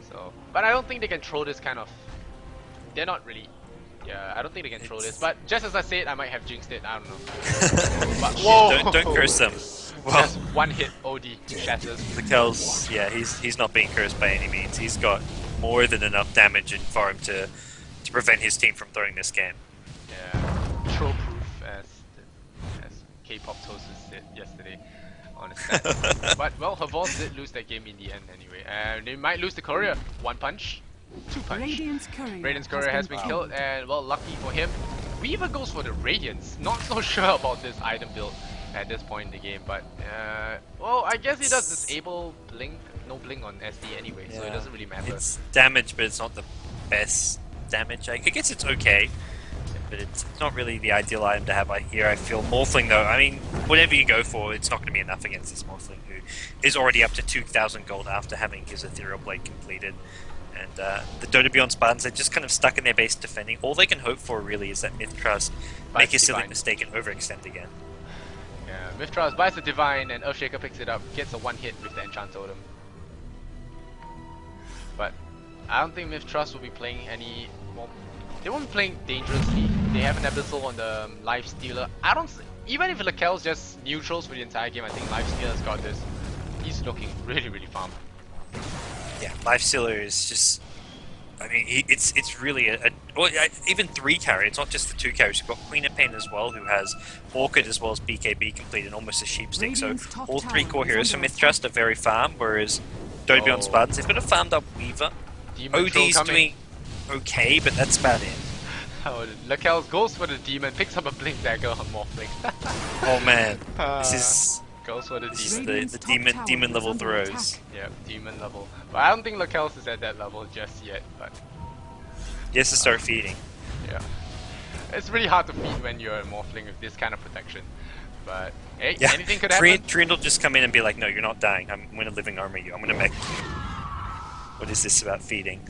So, but I don't think they can throw this kind of. They're not really. Yeah, I don't think they can throw this. But just as I said, I might have jinxed it. I don't know. But whoa! Don't curse them. Well, just one hit OD shatters. Mikkel's, yeah, he's not being cursed by any means. He's got more than enough damage in for him to prevent his team from throwing this game. Yeah, troll proof as K-pop Toast said yesterday on his stats. But well, Havos did lose that game in the end anyway, and they might lose the courier. 1 punch, 2 punch. Radiant's courier has been killed, and well, lucky for him, Weaver goes for the Radiance. Not so sure about this item build at this point in the game, but well, I guess he does disable blink. No blink on SD anyway, so it doesn't really matter. It's damage, but it's not the best damage. I guess it's okay, but it's not really the ideal item to have here. I feel Morphling though, I mean, whatever you go for, it's not going to be enough against this Morphling who is already up to 2,000 gold after having his Ethereal Blade completed. And the DotaBeyond Spartans are just kind of stuck in their base defending. All they can hope for really is that mith.trust make a silly mistake and overextend again. Yeah, mith.trust buys the Divine and Earthshaker picks it up, gets a 1 hit with the Enchant Totem. But I don't think mith.trust will be playing any more. They won't be playing dangerously. They have an Abyssal on the Life Stealer. I don't. Even if Lakel's just neutrals for the entire game, I think Life Stealer's got this. He's looking really farmed. Yeah, Life Stealer is just. I mean, it's really even 3 carry. It's not just the 2 carries. You've got Queen of Pain as well, who has Orchid as well as BKB completed, almost a sheepstick. So all 3 core heroes from mith.trust are very farm, whereas DotaBeyond Spartans, they've got a farmed up Weaver. OD's doing okay, but that's about it. Oh, Lakel goes for the demon, picks up a blink dagger on Morphling. Oh man, this is goes for the demon. The demon level throws. Yeah, demon level. But I don't think Lakel's is at that level just yet. But he has to start feeding. Yeah, it's really hard to feed when you're a Morphling with this kind of protection. But hey, anything could happen. Trian will just come in and be like, "No, you're not dying. I'm going to living armor you. I'm going to mech you." What is this about feeding?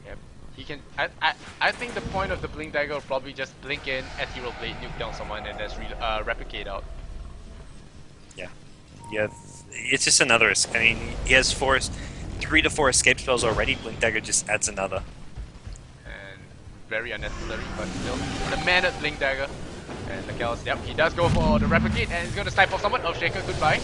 Yep, he can. I think the point of the blink dagger will probably just blink in, Ethereal Blade, nuke down someone, and just replicate out. Yeah, it's just another. I mean, he has 3 to 4 escape spells already. Blink dagger just adds another. And very unnecessary, but still, with a man at blink dagger. And Lakel's, yep, he does go for the replicate, and he's going to snipe off someone. Earthshaker, goodbye.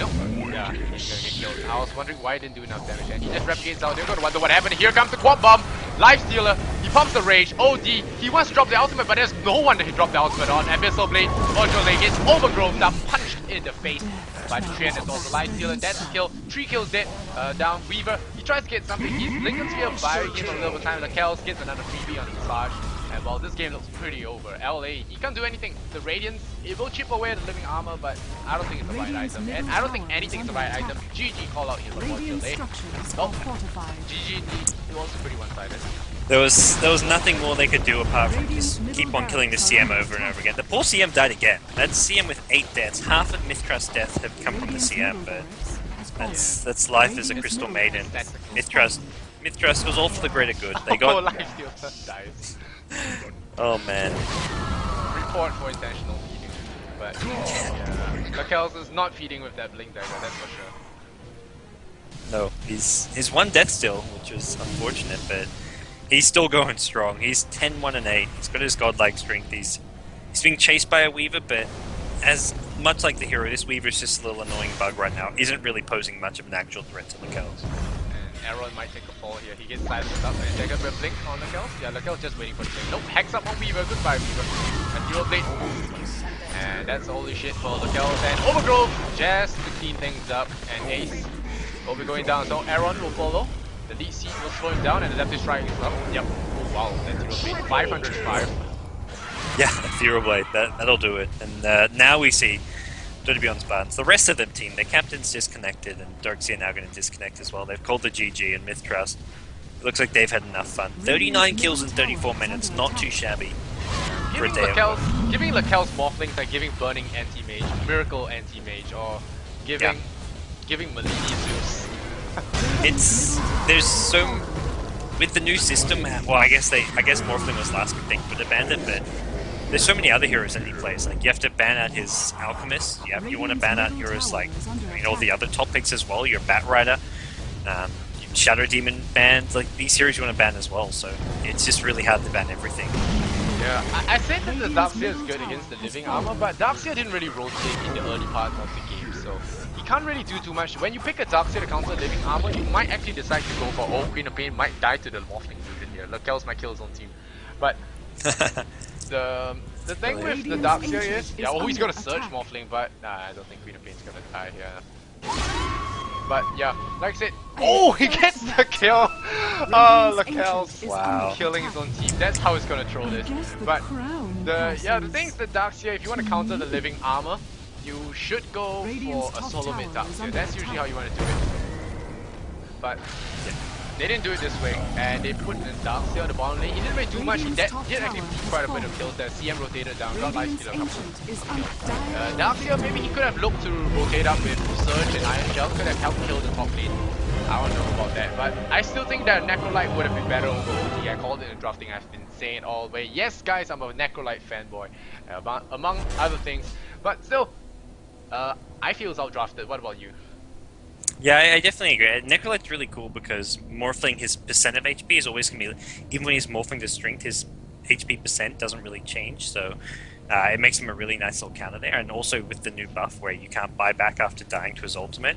Nope. Yeah, he's going to get killed. I was wondering why he didn't do enough damage, and he just replicates out. They're going to wonder what happened. Here comes the quad bomb. Life Stealer. He pumps the rage. OD. He wants to drop the ultimate, but there's no one that he dropped the ultimate on. Abyssal Blade. Virtual Leg is overgrown. Now punched in the face by Trian. Is also Life Stealer. That's a kill. 3 kills dead. Down Weaver. He tries to get something. He's Lincoln Sphere buying him a little bit of time. Lakel's gets another freebie on Visage. And while this game looks pretty over, LA, he can't do anything. The Radiance, it will chip away at the living armor, but I don't think it's the right item. And I don't think anything is the right item. GG call out here for Modular. Oh, GG indeed. It was pretty one-sided. There was nothing more they could do apart from just keep on killing the CM over and over again. The poor CM died again. That's CM with 8 deaths. Half of mith.trust deaths have come from the CM, but that's life as a Crystal Maiden. Mith.trust was all for the greater good. They got... dies. Oh man. Report for intentional feeding. But yeah. Lakels is not feeding with that blink dagger, that's for sure. No, he's one death still, which was unfortunate, but he's still going strong. He's 10-1 and 8. He's got his godlike strength. He's being chased by a Weaver, but as much like the hero, this Weaver is just a little annoying bug right now. Isn't really posing much of an actual threat to Lakels. And Aaron might take a fall here. He gets silenced up and take a blink on Lakels. Yeah, Lakels just waiting for the blink. Nope, hex up on Weaver. Goodbye, Weaver. And dual blade. And that's holy shit for Lakels. And Overgrowth just to clean things up. And Ace will be going down. So Aaron will follow. The lead seat will slow him down, and the left is strike is up. Yep. Oh wow, that's zero blade. 505. Yeah, Ethereal Blade. That'll do it. And now we see DotaBeyond Spartans. The rest of the team, their captain's disconnected, and Darkseer are now going to disconnect as well. They've called the GG and mith.trust. It looks like they've had enough fun. 39 kills in 34 minutes, not too shabby. Giving Lakels Morphlings like giving Burning Anti-Mage, Miracle Anti-Mage, or giving Malini Zeus. There's so with the new system. Well, I guess Morphling was last thing for the bandit, but there's so many other heroes that he plays. Like you have to ban out his Alchemist. You want to ban out heroes like all the other top picks as well. Your Bat Rider, Shadow Demon banned. Like these heroes you want to ban as well. So it's just really hard to ban everything. Yeah, I said that the Darkseer is good against the living armor, but Darkseer didn't really rotate in the early part of the game, so he can't really do too much. When you pick a Darkseer to counter living armor, you might actually decide to go for Queen of Pain, might die to the Morphling Fusion here. Lakels might kill his own team. But the thing with the Darkseer is, he's gonna search Morphling, but nah, I don't think Queen of Pain's gonna die here. But yeah, like I said, he gets the kill! Lakels killing his own team. That's how he's gonna troll this. But the thing is, the Darkseer, if you want to counter the living armor, you should go for a solo mid Darkseer. That's usually how you want to do it. But yeah, they didn't do it this way, and they put the Darkseer on the bottom lane. He didn't really do much. He did actually beat quite a bit of kills there. CM rotated down, got life stealer a couple of Darkseer, maybe he could have looked to rotate up with Surge and Iron Shell, could have helped kill the top lane. I don't know about that, but I still think that Necrolite would have been better over OT. I called it in drafting, I've been saying all the way. Yes guys, I'm a Necrolite fanboy, among other things, but still, I feel it's outdrafted. What about you? Yeah, I definitely agree. Necrolite's really cool because morphling his percent of HP is always going to be, even when he's morphing to strength, his HP percent doesn't really change, so it makes him a really nice little counter there. And also with the new buff where you can't buy back after dying to his ultimate,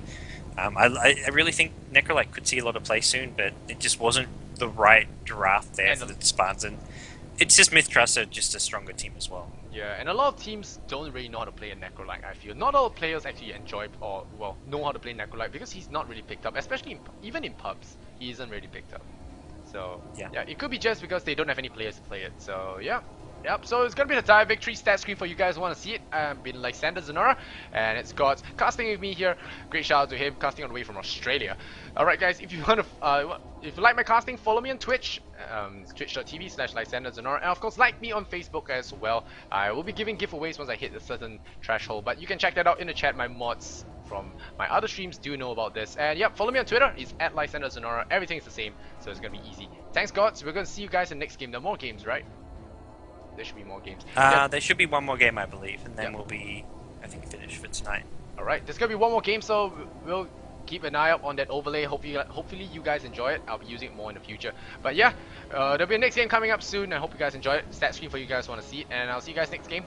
I really think Necrolite could see a lot of play soon, but it just wasn't the right draft there for the Spartans, and it's just mith.trust are just a stronger team as well. Yeah, and a lot of teams don't really know how to play a Necrolite, I feel. Not all players actually enjoy or, well, know how to play Necrolite because he's not really picked up, especially even in pubs, he isn't really picked up. So, yeah, it could be just because they don't have any players to play it, so yeah. Yep, so it's gonna be the tie victory stat screen for you guys who want to see it. I've been Lysander Zenora, and it's got casting with me here. Great shout out to him, casting all the way from Australia. Alright guys, if you want to, if you like my casting, follow me on Twitch, twitch.tv/LysanderZenora, and of course like me on Facebook as well. I will be giving giveaways once I hit a certain threshold, but you can check that out in the chat. My mods from my other streams do know about this. And yep, follow me on Twitter, it's @LysanderZenora. Everything's the same, so it's gonna be easy. Thanks gods, we're gonna see you guys in the next game. There are more games, right? There should be more games. There should be one more game, I believe, and then we'll be, I think, finished for tonight. Alright, there's gonna be one more game, so we'll keep an eye out on that overlay. Hopefully you guys enjoy it. I'll be using it more in the future. But yeah, there'll be a next game coming up soon. I hope you guys enjoy it. Stat screen for you guys who want to see it, and I'll see you guys next game.